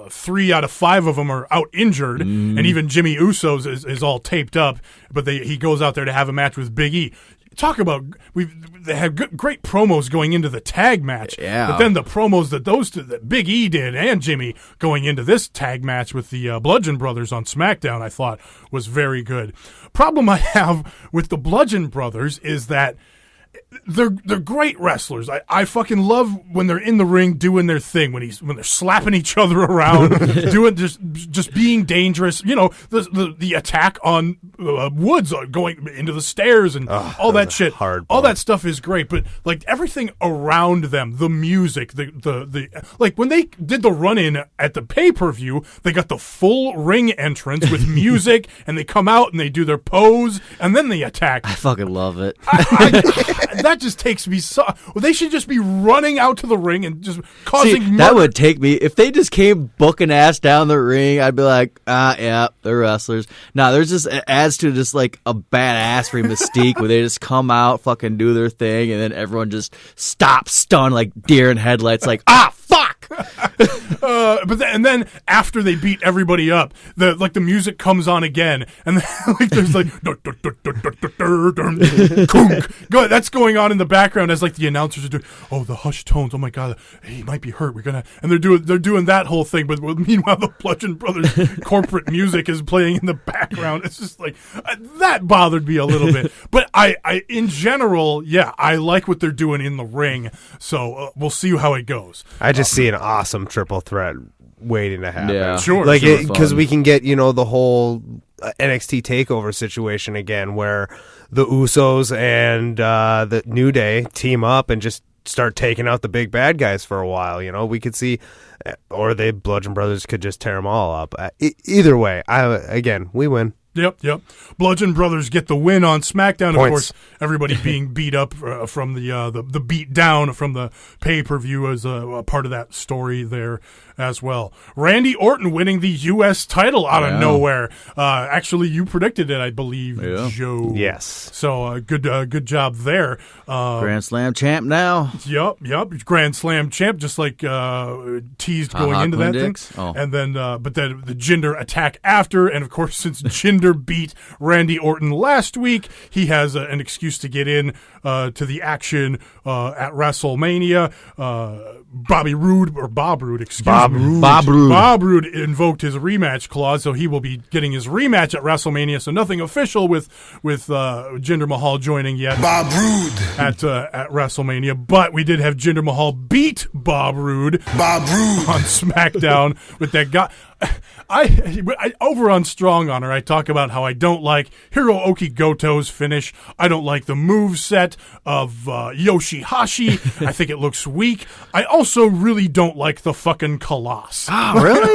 3 out of 5 of them are out injured, and even Jimmy Uso's is all taped up, but he goes out there to have a match with Big E. Talk about they had great promos going into the tag match, but then the promos that Big E did and Jimmy going into this tag match with the Bludgeon Brothers on SmackDown, I thought was very good. Problem I have with the Bludgeon Brothers is that they're great wrestlers. I fucking love when they're in the ring doing their thing, when they're slapping each other around, doing just being dangerous. You know, the attack on Woods going into the stairs and all that shit. All that stuff is great, but like everything around them, the music, the like when they did the run-in at the pay-per-view, they got the full ring entrance with music, and they come out and they do their pose, and then they attack. I fucking love it. That just takes me so. Well, they should just be running out to the ring and just causing. See, that would take me if they just came booking ass down the ring. I'd be like, yeah, they're wrestlers. No, there's just it adds to just like a badassery mystique where they just come out, fucking do their thing, and then everyone just stops stunned like deer in headlights, like fuck. And then after they beat everybody up, the music comes on again, and then, there's that's going on in the background as the announcers are doing. Oh, the hushed tones. Oh my God, he might be hurt. And they're doing that whole thing. But meanwhile, the Bludgeon Brothers corporate music is playing in the background. It's just that bothered me a little bit. But I in general, I like what they're doing in the ring. So we'll see how it goes. I just see an awesome triple threat waiting to happen. Yeah, sure. Because we can get the whole NXT takeover situation again, where the Usos and the New Day team up and just start taking out the big bad guys for a while. We could see, or the Bludgeon Brothers could just tear them all up. Either way, we win. Yep. Bludgeon Brothers get the win on SmackDown. Points. Of course, everybody being beat up from the beat down from the pay-per-view as a part of that story there as well. Randy Orton winning the U.S. title out of nowhere. Actually, you predicted it, I believe, Joe. Yes. So good job there. Grand Slam champ now. Yep. Grand Slam champ, just like teased going into that thing. Oh. And then, but then the Jinder attack after, and of course, since Jinder beat Randy Orton last week, he has an excuse to get in to the action at WrestleMania. Bob Roode invoked his rematch clause, so he will be getting his rematch at WrestleMania. So nothing official with Jinder Mahal joining yet. Bob Roode at WrestleMania, but we did have Jinder Mahal beat Bob Roode on SmackDown with that guy. I over on Strong Honor, I talk about how I don't like Hiroki Goto's finish. I don't like the moveset of Yoshihashi. I think it looks weak. I also really don't like the fucking Colossus. Oh, really?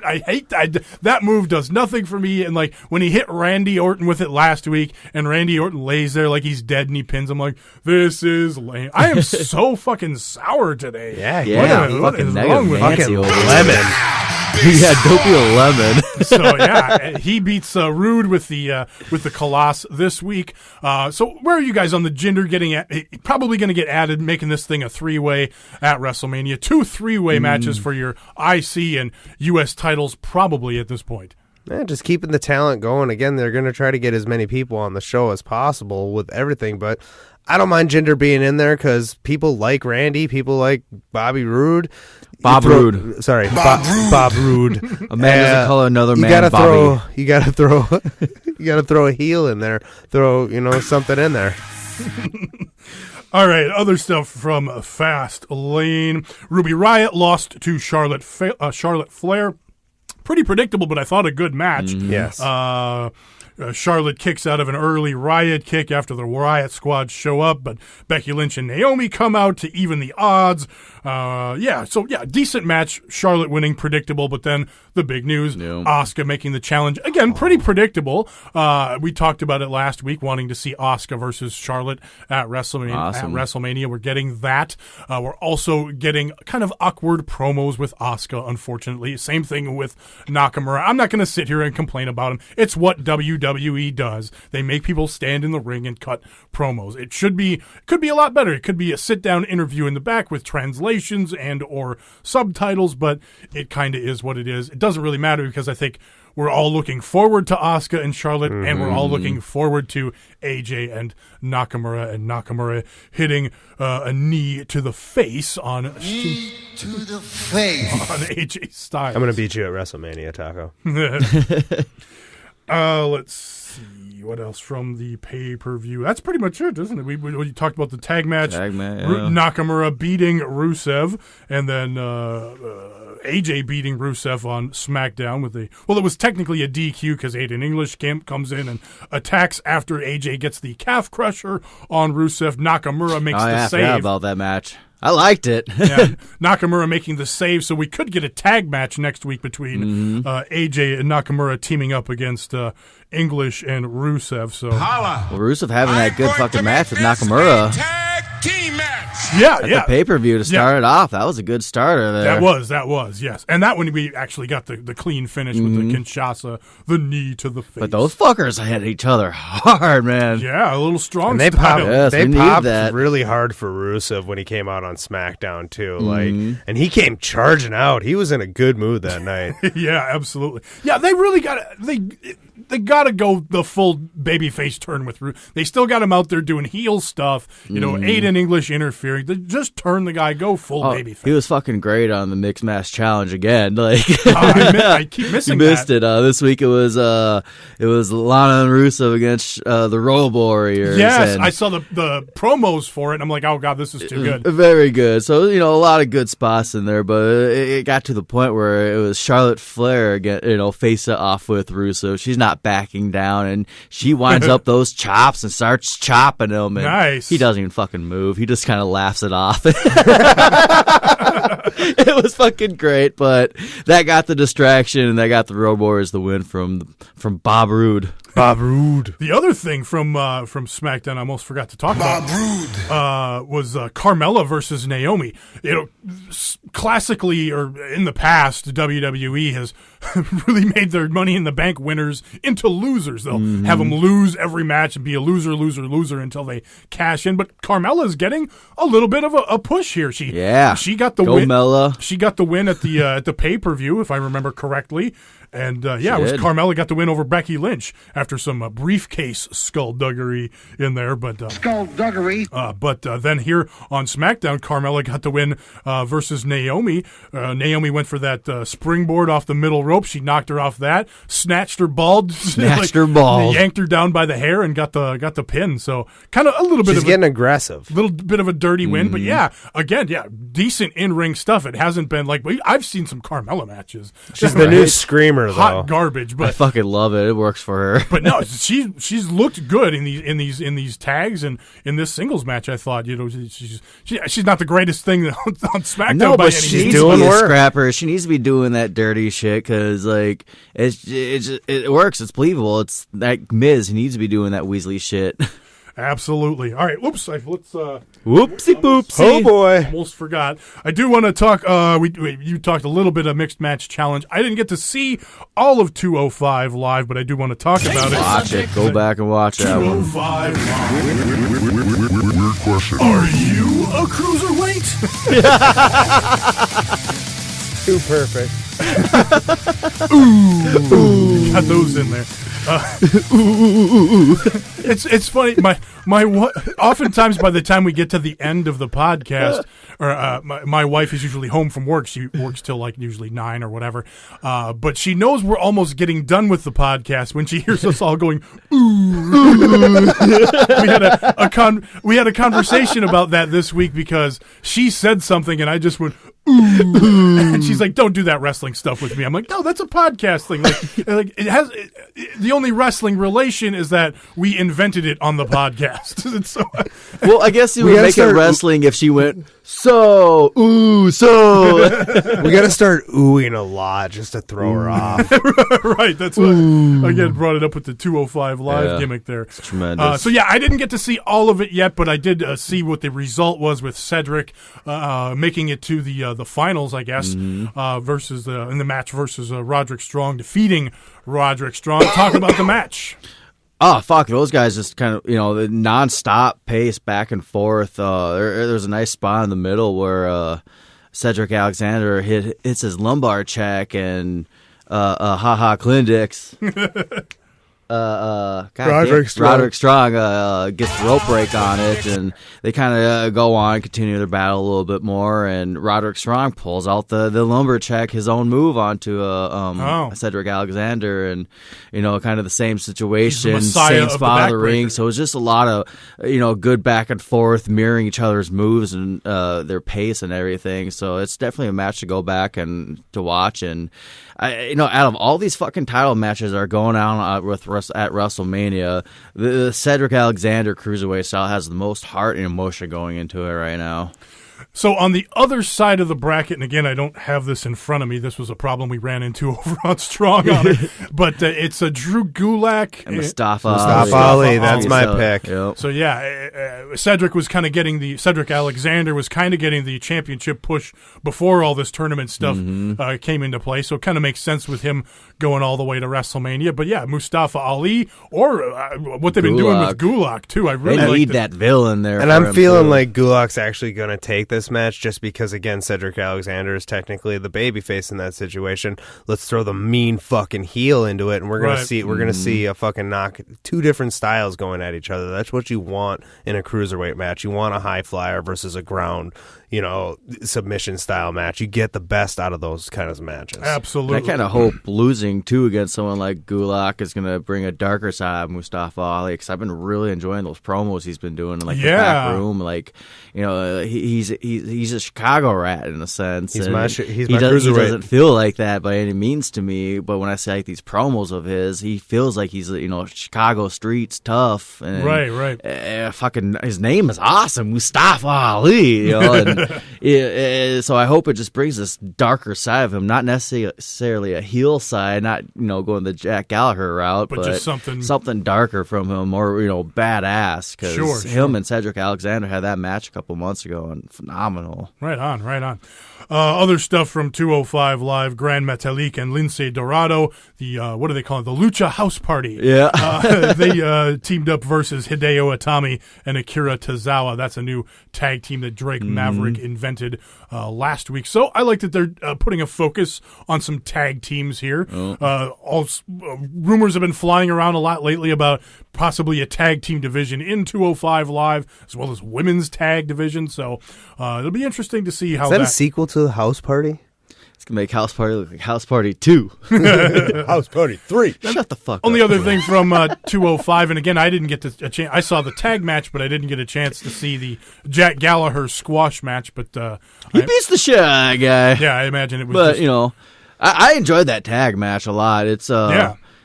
I hate that. That move does nothing for me. And when he hit Randy Orton with it last week, and Randy Orton lays there like he's dead and he pins him, this is lame. I am so fucking sour today. Yeah. What is wrong with fucking lemon? Yeah, don't be a lemon. So he beats Rude with the Colossus this week. So where are you guys on the Jinder getting at? Probably going to get added, making this thing a 3-way at WrestleMania. 2 3-way matches for your IC and US titles probably at this point. Just keeping the talent going. Again, they're going to try to get as many people on the show as possible with everything, but I don't mind Jinder being in there because people like Randy, people like Bobby Roode. Bob Roode. Sorry, Bob Roode. A man doesn't call another man Bobby. You gotta throw a heel in there. Throw something in there. All right, other stuff from Fastlane. Ruby Riott lost to Charlotte Flair. Pretty predictable, but I thought a good match. Yes. Charlotte kicks out of an early Riott kick after the Riott Squad show up, but Becky Lynch and Naomi come out to even the odds. Decent match. Charlotte winning, predictable, but then the big news, Asuka making the challenge. Again, pretty predictable. We talked about it last week, wanting to see Asuka versus Charlotte at WrestleMania. Awesome. At WrestleMania, we're getting that. We're also getting kind of awkward promos with Asuka, unfortunately. Same thing with Nakamura. I'm not going to sit here and complain about him. It's what WWE does. They make people stand in the ring and cut promos. It could be a lot better. It could be a sit-down interview in the back with translations and or subtitles, but it kind of is what it is. It doesn't really matter because I think we're all looking forward to Asuka and Charlotte, and we're all looking forward to AJ and Nakamura hitting a knee to the face on AJ Styles. I'm going to beat you at WrestleMania, Taco. Let's see. What else from the pay-per-view? That's pretty much it, isn't it? We talked about the tag match. Nakamura beating Rusev, and then AJ beating Rusev on SmackDown with it was technically a DQ because Aiden English comes in and attacks after AJ gets the calf crusher on Rusev. Nakamura makes the save. I forgot about that match. I liked it. Nakamura making the save, so we could get a tag match next week between AJ and Nakamura teaming up against English and Rusev. So, Rusev having that good fucking match with Nakamura. Tag team match. Yeah, the pay-per-view to start it off. That was a good starter there. That was, yes. And that one we actually got the clean finish with the Kinshasa, the knee to the face. But those fuckers hit each other hard, man. Yeah, a little strong. And they style. popped that. really hard for Rusev when he came out on SmackDown too. And he came charging out. He was in a good mood that night. Yeah, absolutely. Yeah, they really got they got to go the full babyface turn with Rusev. They still got him out there doing heel stuff. Aiden English interfering. They just turn the guy, go full babyface. He was fucking great on the mixed match challenge again. Like I keep missing. You missed it. This week it was Lana and Rusev against the Road Warriors. Yes, I saw the promos for it, and I'm like, oh god, this is too good. Very good. So a lot of good spots in there, but it got to the point where it was Charlotte Flair again. Face it off with Rusev. She's not backing down, and she winds up those chops and starts chopping him. And nice. He doesn't even fucking move. He just kind of laughs it off. It was fucking great, but that got the distraction, and that got the Road Warriors the win from Bob Roode. Bob Roode. The other thing from SmackDown I almost forgot to talk about was Carmella versus Naomi. Classically, or in the past, WWE has really made their Money in the Bank winners into losers. They'll have them lose every match and be a loser until they cash in. But Carmella's getting a little bit of a push here. She got the win. Mella. She got the win at the pay-per-view, if I remember correctly. And it was Carmella got the win over Becky Lynch after some briefcase skullduggery in there. But skullduggery. But then here on SmackDown, Carmella got the win versus Naomi. Naomi went for that springboard off the middle rope. She knocked her off that, snatched her bald, yanked her down by the hair, and got the pin. So kind of a little bit. She's getting aggressive. A little bit of a dirty win, but decent in-ring stuff. It hasn't been like I've seen some Carmella matches. She's the new screamer. Hot garbage, but I fucking love it. It works for her. But no, she's looked good in these tags and in this singles match. I thought she's not the greatest thing on SmackDown. No, by but any she means. needs to be a scrapper. She needs to be doing that dirty shit because it works. It's believable. It's like Miz. He needs to be doing that Weasley shit. Absolutely. All right. Let's. Whoopsie poopsie. Oh boy. Almost forgot. I do want to talk. You talked a little bit of mixed match challenge. I didn't get to see all of 205 live, but I do want to talk about it. Watch it. Go back and watch that one. 205 live. Weird question. Are you a cruiserweight? Too perfect. Ooh. Got those in there. It's funny. My oftentimes by the time we get to the end of the podcast, or my wife is usually home from work. She works till usually 9 or whatever. But she knows we're almost getting done with the podcast when she hears us all going ooh. We had a conversation about that this week because she said something and I just went ooh. And she's like, "Don't do that wrestling stuff with me." I'm like, "No, that's a podcast thing. Like it has the only wrestling relation is that we invented it on the podcast." So, well, I guess you would make it wrestling if she went so. We gotta start oohing a lot just to throw her off. Right. That's what again brought it up with the 205 live gimmick there. It's tremendous. So I didn't get to see all of it yet, but I did see what the result was with Cedric making it to the finals, I guess, versus in the match versus Roderick Strong, defeating Roderick Strong. Talk about the match. Oh, fuck. Those guys just kind of, the nonstop pace back and forth. There's a nice spot in the middle where Cedric Alexander hits his lumbar check and Klindix. Roderick Strong gets the rope break on it, and they kind of go on, continue their battle a little bit more, and Roderick Strong pulls out the lumber check, his own move onto Cedric Alexander, and kind of the same situation, same spot of the ring. So it was just a lot of good back and forth, mirroring each other's moves and their pace and everything. So it's definitely a match to go back and to watch. And out of all these fucking title matches that are going on at WrestleMania, the Cedric Alexander Cruiserweight style has the most heart and emotion going into it right now. So on the other side of the bracket, and again, I don't have this in front of me. This was a problem we ran into over on Strong Honor. But it's a Drew Gulak. And Mustafa Ali. That's my pick. Yep. So yeah, Cedric Alexander was kind of getting the championship push before all this tournament stuff came into play. So it kind of makes sense with him going all the way to WrestleMania. But yeah, Mustafa Ali or what they've been doing with Gulak too. I really they need like that villain there. And I'm feeling like Gulak's actually going to take this match just because, again, Cedric Alexander is technically the babyface in that situation. Let's throw the mean fucking heel into it, and we're going to see a fucking knock, two different styles going at each other. That's what you want in a cruiserweight match. You want a high flyer versus a ground, submission style match. You get the best out of those kind of matches. Absolutely. I kind of hope losing too against someone like Gulak is going to bring a darker side of Mustafa Ali, because I've been really enjoying those promos he's been doing in the back room. Like, he's a Chicago rat in a sense. He doesn't feel like that by any means to me. But when I say like these promos of his, he feels like he's Chicago streets tough. And, right. Fucking his name is awesome, Mustafa Ali. So I hope it just brings this darker side of him, not necessarily a heel side, not going the Jack Gallagher route, but just something darker from him, more badass. Because him and Cedric Alexander had that match a couple months ago, and phenomenal. Right on. Other stuff from 205 Live: Gran Metalik and Lince Dorado. The what do they call it? The Lucha House Party. Yeah, they teamed up versus Hideo Itami and Akira Tozawa. That's a new tag team that Drake Maverick invented last week. So I like that they're putting a focus on some tag teams here. Rumors have been flying around a lot lately about possibly a tag team division in 205 Live, as well as women's tag division. So it'll be interesting to see how is that a sequel to the House Party? It's going to make House Party look like House Party 2. House Party 3. Shut the fuck Only up. other thing from 205, and again, I didn't get a chance. I saw the tag match, but I didn't get a chance to see the Jack Gallagher squash match. But he beats the shit out of that guy. Yeah, I imagine it was. But, I enjoyed that tag match a lot. It's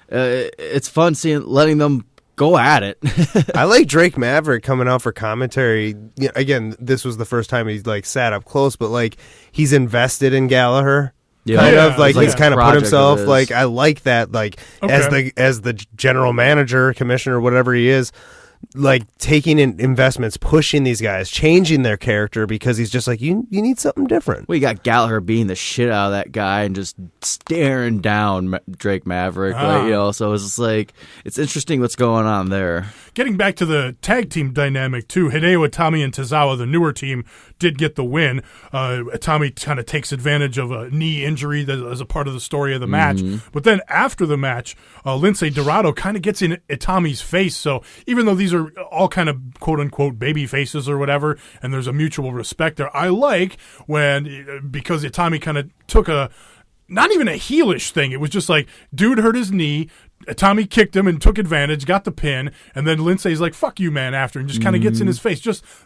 it's fun letting them go at it. I like Drake Maverick coming out for commentary. Again, this was the first time he's sat up close, but he's invested in Gallagher. He's kind of put himself I like that as the general manager, commissioner, whatever he is, taking in investments, pushing these guys, changing their character, because he's just you need something different. Well, you got Gallagher beating the shit out of that guy and just staring down Drake Maverick. So it's just it's interesting what's going on there. Getting back to the tag team dynamic too, Hideo Itami and Tozawa, the newer team, did get the win. Itami kind of takes advantage of a knee injury that as a part of the story of the match. But then after the match, Lince Dorado kind of gets in Itami's face. So even though these are all kind of quote-unquote baby faces or whatever, and there's a mutual respect there, I like because Itami kind of took not even a heelish thing. It was just dude hurt his knee, Itami kicked him and took advantage, got the pin, and then Lindsay's like, fuck you, man, after, and just kind of gets in his face.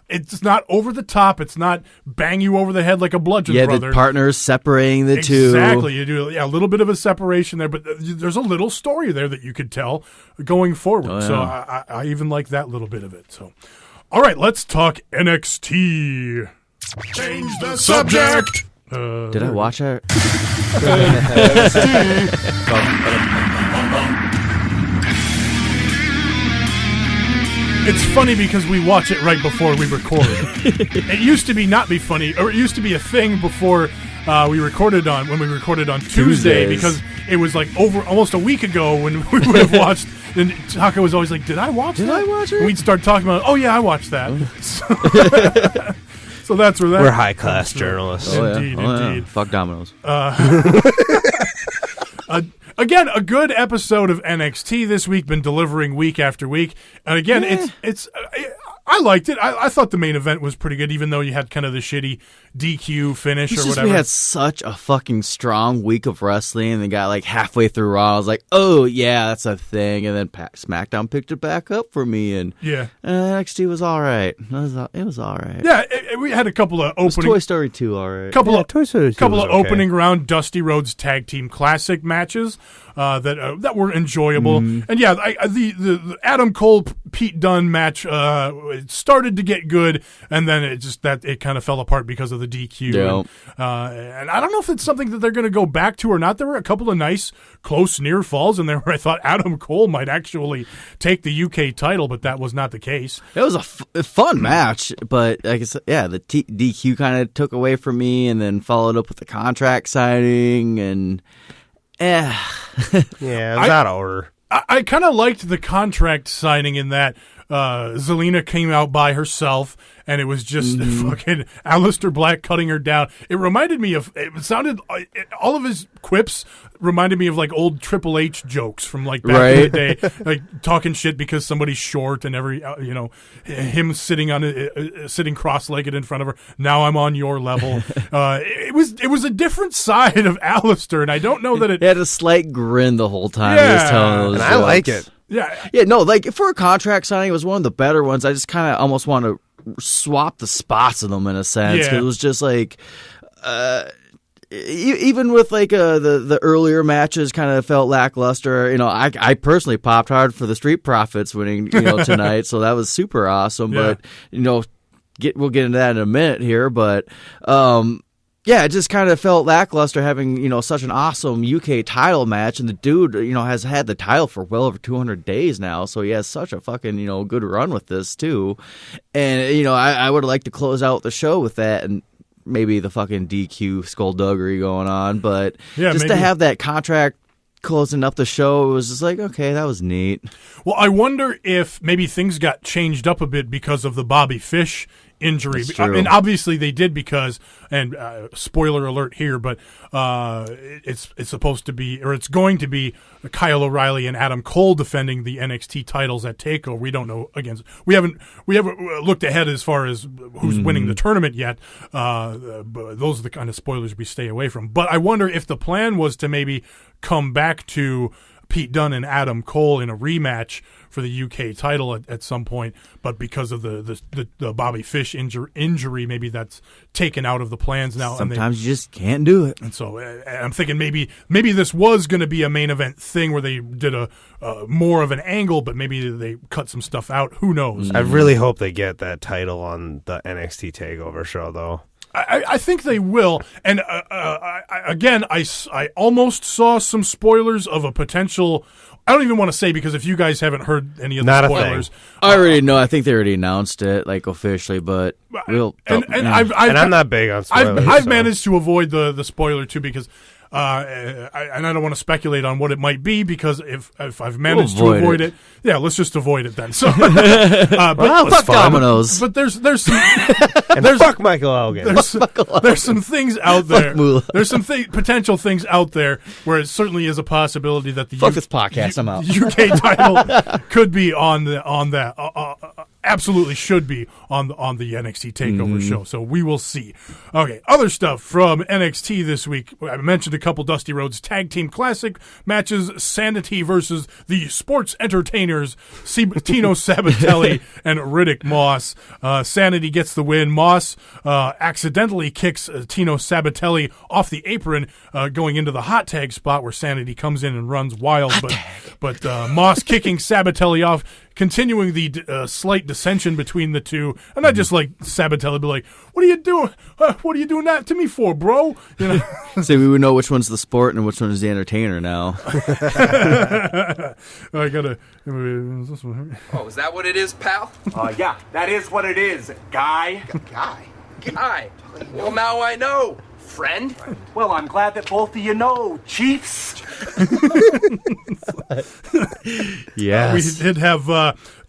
It's not over the top. It's not bang you over the head like a bludgeon brother. The partners separating the two. Exactly. You do a little bit of a separation there, but there's a little story there that you could tell going forward. Oh, yeah. So I even like that little bit of it. So, all right, let's talk NXT. Change the subject. Did I watch it? It's funny because we watch it right before we record. It used to not be funny, or it used to be a thing before when we recorded on Tuesday, because it was over almost a week ago when we would have watched. And Taka was always like, "Did I watch that?" And we'd start talking about, "Oh yeah, I watched that." So that's where that. We're high class journalists. Indeed. Yeah. Fuck Domino's. Again, a good episode of NXT this week, been delivering week after week. And again, it's I liked it. I thought the main event was pretty good, even though you had kind of the shitty DQ finish or whatever. We had such a fucking strong week of wrestling, and then got halfway through Raw. I was like, oh, yeah, that's a thing. And then SmackDown picked it back up for me, and NXT was all right. It was all right. Yeah, we had a couple of opening... Toy Story 2 all right. Couple of opening round Dusty Rhodes Tag Team Classic matches. that were enjoyable. And yeah, the Adam Cole Pete Dunne match it started to get good, and then it kind of fell apart because of the DQ. Yeah. And I don't know if it's something that they're going to go back to or not. There were a couple of nice close near falls in there where I thought Adam Cole might actually take the UK title, but that was not the case. It was a fun match, but like I said, yeah, the DQ kind of took away from me, and then followed up with the contract signing, and yeah, it was out of order. I kind of liked the contract signing in that Zelina came out by herself, and it was just fucking Aleister Black cutting her down. It reminded me of, all of his quips reminded me of like old Triple H jokes from like back in the day, like talking shit because somebody's short and him sitting cross-legged in front of her. Now I'm on your level. It was a different side of Aleister, and I don't know that it. He had a slight grin the whole time. Yeah, he was telling those and jokes. I like it. Yeah, no, like for a contract signing, it was one of the better ones. I just kind of almost want to swap the spots of them in a sense, because it was just like. Even with like the earlier matches kind of felt lackluster. I personally popped hard for the Street Profits winning tonight, so that was super awesome. Yeah. But we'll get into that in a minute here. But it just kind of felt lackluster having such an awesome UK title match, and the dude has had the title for well over 200 days now, so he has such a fucking good run with this too. And I would like to close out the show with that, and maybe the fucking DQ skullduggery going on, but to have that contract closing up the show, it was just like, okay, that was neat. Well, I wonder if maybe things got changed up a bit because of the Bobby Fish injury. And obviously they did because, and spoiler alert here, but it's supposed to be, or it's going to be Kyle O'Reilly and Adam Cole defending the NXT titles at TakeOver. We don't know we haven't looked ahead as far as who's winning the tournament yet. But those are the kind of spoilers we stay away from. But I wonder if the plan was to maybe come back to Pete Dunne and Adam Cole in a rematch for the UK title at some point, but because of the Bobby Fish injury, maybe that's taken out of the plans now. Sometimes you just can't do it. And so I'm thinking maybe this was going to be a main event thing where they did a more of an angle, but maybe they cut some stuff out. Who knows? I really hope they get that title on the NXT TakeOver show, though. I think they will. And I almost saw some spoilers of a potential. I don't even want to say, because if you guys haven't heard any of the spoilers, I already know. I think they already announced it, like officially, but I'm not big on spoilers. I've managed to avoid the spoiler too, because I don't want to speculate on what it might be, because if I've managed to avoid it, let's just avoid it then. So, fuck Domino's. But there's some fuck Michael Elgin. There's some things out there. There's some potential things out there where it certainly is a possibility that the this podcast. I'm out. UK title could be on that. Absolutely should be on the NXT TakeOver show. So we will see. Okay, other stuff from NXT this week. I mentioned a couple Dusty Rhodes Tag Team Classic matches. Sanity versus the Sports Entertainers, Tino Sabatelli and Riddick Moss. Sanity gets the win. Moss accidentally kicks Tino Sabatelli off the apron going into the hot tag spot where Sanity comes in and runs wild. But Moss kicking Sabatelli off, continuing the slight dissension between the two. And I just like Sabatelli be like, what are you doing? What are you doing that to me for, bro? So we would know which one's the sport and which one is the entertainer now. I gotta. Is this one? Oh, is that what it is, pal? Yeah, that is what it is, guy. Guy. Well, now I know, friend. Well, I'm glad that both of you know, chiefs. Yes. We did have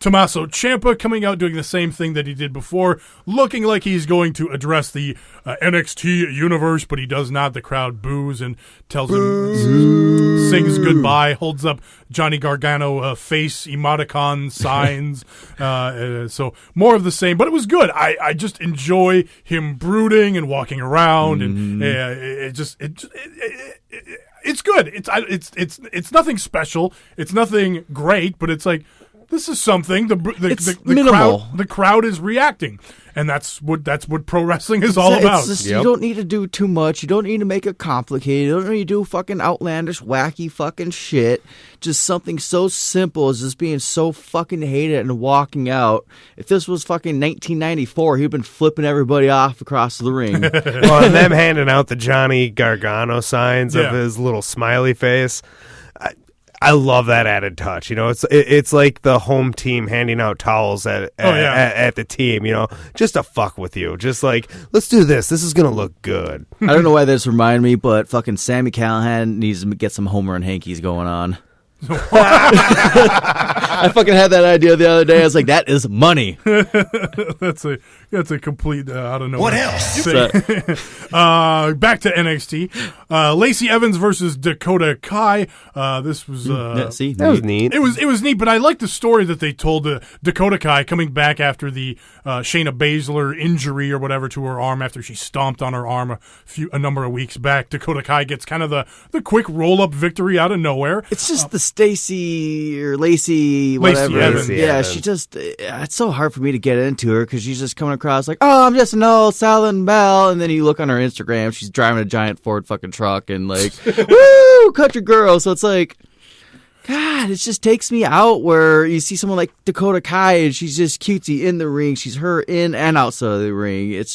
Tommaso Ciampa coming out doing the same thing that he did before, looking like he's going to address the NXT universe, but he does not. The crowd boos and tells him, sings goodbye, holds up Johnny Gargano face emoticon signs. So more of the same, but it was good. I just enjoy him brooding and walking around, and it's good. It's nothing special. It's nothing great, but it's like, this is something. The crowd is reacting, and that's what pro wrestling is all about. Just, you don't need to do too much. You don't need to make it complicated. You don't need to do fucking outlandish, wacky fucking shit. Just something so simple as just being so fucking hated and walking out. If this was fucking 1994, he'd been flipping everybody off across the ring. Well, and them handing out the Johnny Gargano signs of his little smiley face. I love that added touch. You know, it's like the home team handing out towels at the team. You know, just to fuck with you. Just like, let's do this. This is gonna look good. I don't know why this reminded me, but fucking Sami Callihan needs to get some Homer and Hankies going on. I fucking had that idea the other day. I was like, that is money. That's a complete out of nowhere. What else? Back to NXT. Lacey Evans versus Dakota Kai. This was that was neat. It was neat, but I like the story that they told. Dakota Kai coming back after the Shayna Baszler injury or whatever to her arm after she stomped on her arm a number of weeks back. Dakota Kai gets kind of the quick roll up victory out of nowhere. It's just the Stacy or Lacey, whatever. Lacey Evans. She just, it's so hard for me to get into her because she's just coming across like, oh, I'm just an old Silent Belle. And then you look on her Instagram, she's driving a giant Ford fucking truck and like, woo, country girl. So it's like, God, it just takes me out where you see someone like Dakota Kai and she's just cutesy in the ring. She's her in and outside of the ring. It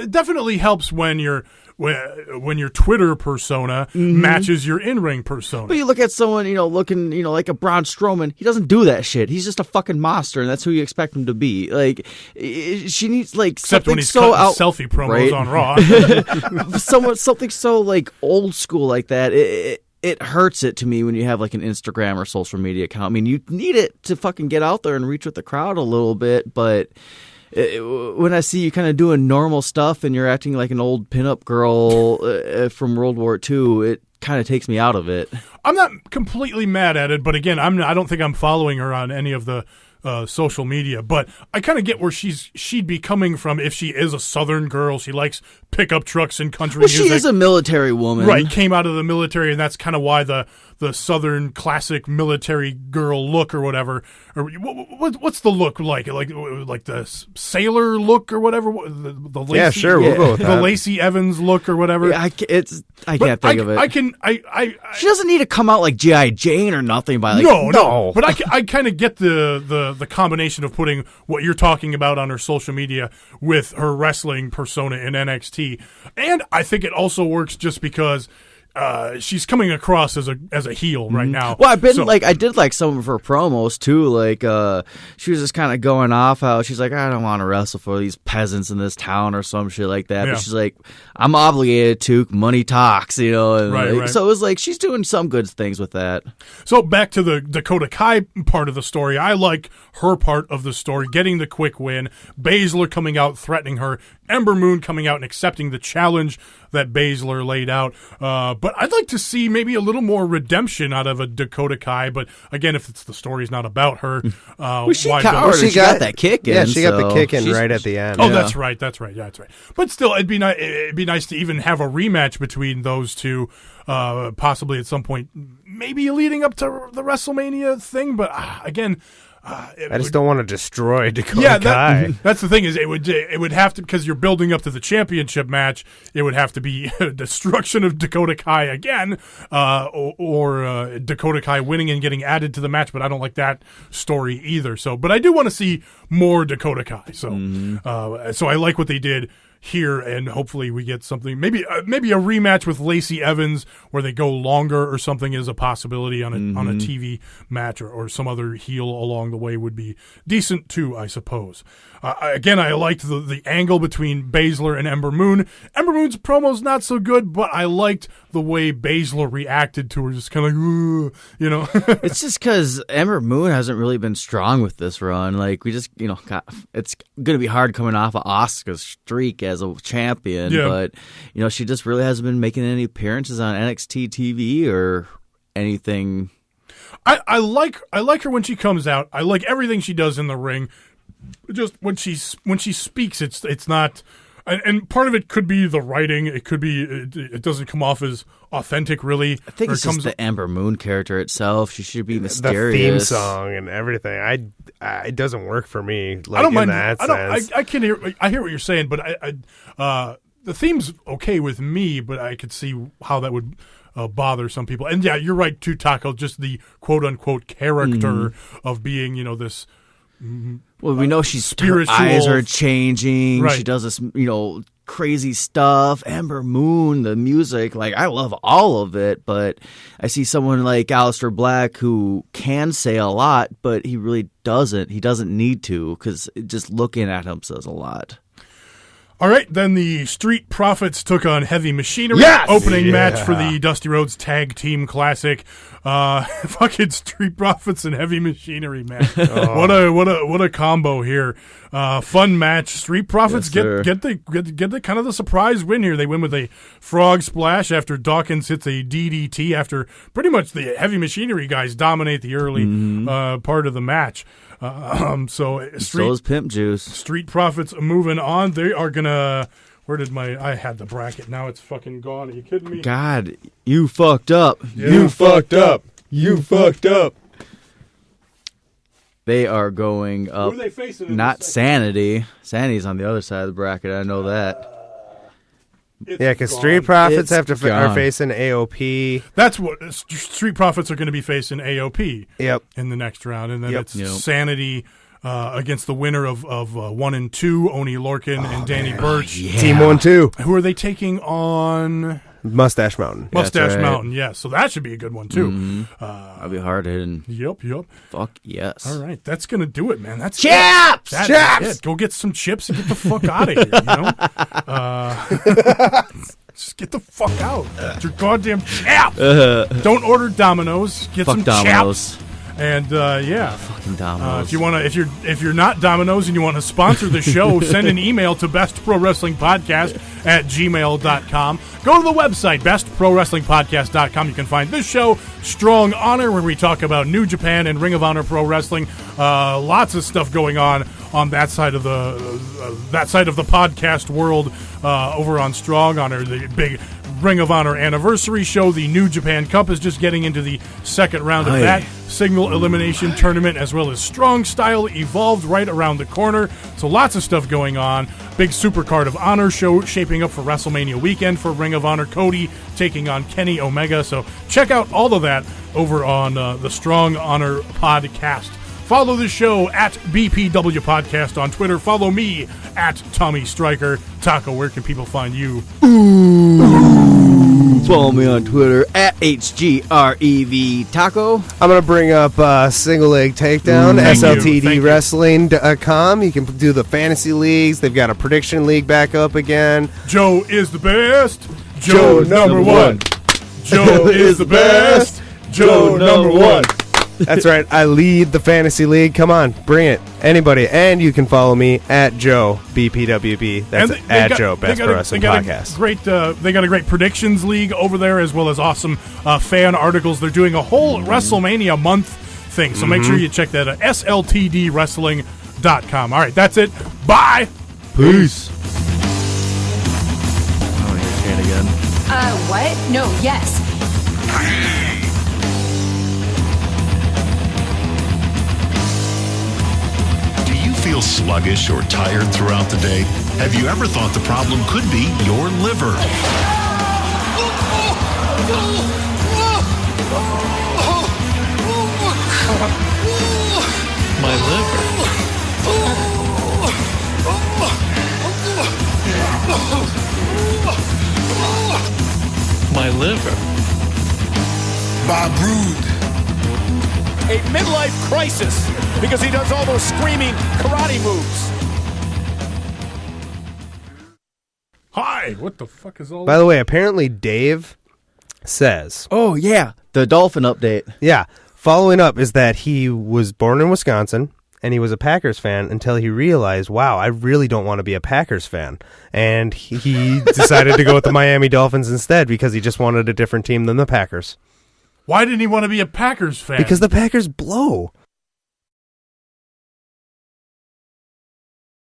definitely helps when your Twitter persona matches your in-ring persona. But you look at someone, looking, like a Braun Strowman, he doesn't do that shit. He's just a fucking monster, and that's who you expect him to be. Like, she needs, like, except something when he's so cutting selfie promos on Raw. Something so, like, old school like that. It hurts it to me when you have, like, an Instagram or social media account. I mean, you need it to fucking get out there and reach with the crowd a little bit, but when I see you kind of doing normal stuff and you're acting like an old pinup girl from World War II, it kind of takes me out of it. I'm not completely mad at it, but again, I don't think I'm following her on any of the social media, but I kind of get where she'd be coming from if she is a Southern girl. She likes pickup trucks and country music. She is a military woman. Right, came out of the military, and that's kind of why the Southern classic military girl look or whatever. Or what's the look like? Like the sailor look or whatever? The Lacey, yeah, sure, we'll go with that. The Lacey Evans look or whatever. Yeah, I can't think of it. She doesn't need to come out like G.I. Jane or nothing by like... No. But I kind of get the combination of putting what you're talking about on her social media with her wrestling persona in NXT. And I think it also works just because she's coming across as a heel right now. Well, I did like some of her promos too. Like she was just kind of going off how she's like, I don't want to wrestle for these peasants in this town or some shit like that. Yeah. But she's like, I'm obligated to. Money talks, And right. So it was like she's doing some good things with that. So back to the Dakota Kai part of the story. I like her part of the story, getting the quick win. Baszler coming out threatening her. Ember Moon coming out and accepting the challenge that Baszler laid out. But I'd like to see maybe a little more redemption out of a Dakota Kai. But again, if the story's not about her, she got that kick in. Yeah, she got the kick in right at the end. Oh, yeah. That's right. Yeah, that's right. But still, it'd be nice to even have a rematch between those two, possibly at some point, maybe leading up to the WrestleMania thing. But again, I just don't want to destroy Dakota Kai. That's the thing is it would have to, because you're building up to the championship match, it would have to be destruction of Dakota Kai again, or Dakota Kai winning and getting added to the match. But I don't like that story either. But I do want to see more Dakota Kai. So I like what they did here, and hopefully we get something, maybe a rematch with Lacey Evans where they go longer or something is a possibility on a TV match, or some other heel along the way would be decent too, I suppose. Again, I liked the angle between Baszler and Ember Moon. Ember Moon's promo's not so good, but I liked the way Baszler reacted to her, just kind of like, It's just because Ember Moon hasn't really been strong with this run. Like, we just, it's going to be hard coming off of Asuka's streak as a champion, but, she just really hasn't been making any appearances on NXT TV or anything. I like her when she comes out. I like everything she does in the ring. Just when she speaks, it's not. And part of it could be the writing. It could be it doesn't come off as authentic, really. I think it's just the Amber Moon character itself. She should be mysterious. The theme song and everything. It doesn't work for me. Like, I don't mind that sense. I can hear. I hear what you're saying, but the theme's okay with me. But I could see how that would bother some people. And yeah, you're right too, Taco. Just the quote unquote character of being, this. Well, we know she's spiritual. Her eyes are changing. Right. She does this, crazy stuff. Amber Moon, the music, I love all of it, but I see someone like Aleister Black who can say a lot, but he really doesn't. He doesn't need to, because just looking at him says a lot. All right, then the Street Profits took on Heavy Machinery. Yes! Opening match for the Dusty Rhodes Tag Team Classic. Fucking Street Profits and Heavy Machinery, man. What a combo here. Fun match. Street Profits get the kind of the surprise win here. They win with a frog splash after Dawkins hits a DDT after pretty much the Heavy Machinery guys dominate the early part of the match. So is Pimp Juice. Street Profits moving on. They are gonna. I had the bracket. Now it's fucking gone. Are you kidding me? God, you fucked up. Yeah. You fucked up. You fucked up. They are going up. Who are they facing? Not Sanity. Sanity's on the other side of the bracket. I know that. Yeah, because Street Profits are gone. facing AOP. That's what Street Profits are going to be facing AOP. Yep. In the next round, and then Yep. it's Sanity against the winner of 1 and 2, Oni Lorcan and Danny Burch. Team 1-2. Who are they taking on? Mustache Mountain. Mustache right. Mountain, yeah. So that should be a good one, too. I'll be hard hitting. Yep. Fuck yes. All right, that's going to do it, man. That's Chips! It. Chips! It. Go get some chips and get the fuck out of here, Just get the fuck out. Get your goddamn chaps. Don't order Domino's. Get Fuck some Domino's. chaps. And Fucking Domino's. if you're not Domino's and you want to sponsor the show, send an email to bestprowrestlingpodcast@gmail.com. Go to the website bestprowrestlingpodcast.com. You can find this show, Strong Honor, where we talk about New Japan and Ring of Honor Pro Wrestling. Lots of stuff going on that side of the podcast world over on Strong Honor. The big Ring of Honor anniversary show. The New Japan Cup is just getting into the second round of that single elimination tournament, as well as Strong Style Evolved right around the corner. So lots of stuff going on. Big Supercard of Honor show shaping up for WrestleMania weekend for Ring of Honor. Cody taking on Kenny Omega. So check out all of that over on the Strong Honor podcast. Follow the show at BPW Podcast on Twitter. Follow me at Tommy Stryker. Taco, where can people find you? Follow me on Twitter at HGREV Taco. I'm going to bring up Single Leg Takedown, SLTDWrestling.com. You can do the fantasy leagues. They've got a prediction league back up again. Joe is the best. Joe number one. Joe is the best. Joe number one. That's right. I lead the fantasy league. Come on, bring it. Anybody. And you can follow me at Joe BPWB. That's at Joe Best Pro Wrestling Podcast. They got a great predictions league over there, as well as awesome fan articles. They're doing a whole WrestleMania month thing, so make sure you check that at SLTDWrestling.com. All right, that's it. Bye. Peace. Oh, you're saying again. What? No, yes. Feel sluggish or tired throughout the day? Have you ever thought the problem could be your liver? My liver. My liver. Bob Roode. A midlife crisis because he does all those screaming karate moves. Hi. What the fuck is all By the way, apparently Dave says, Oh, yeah. The Dolphin update. yeah, following up is that he was born in Wisconsin and he was a Packers fan until he realized, wow, I really don't want to be a Packers fan. And he decided to go with the Miami Dolphins instead because he just wanted a different team than the Packers. Why didn't he want to be a Packers fan? Because the Packers blow.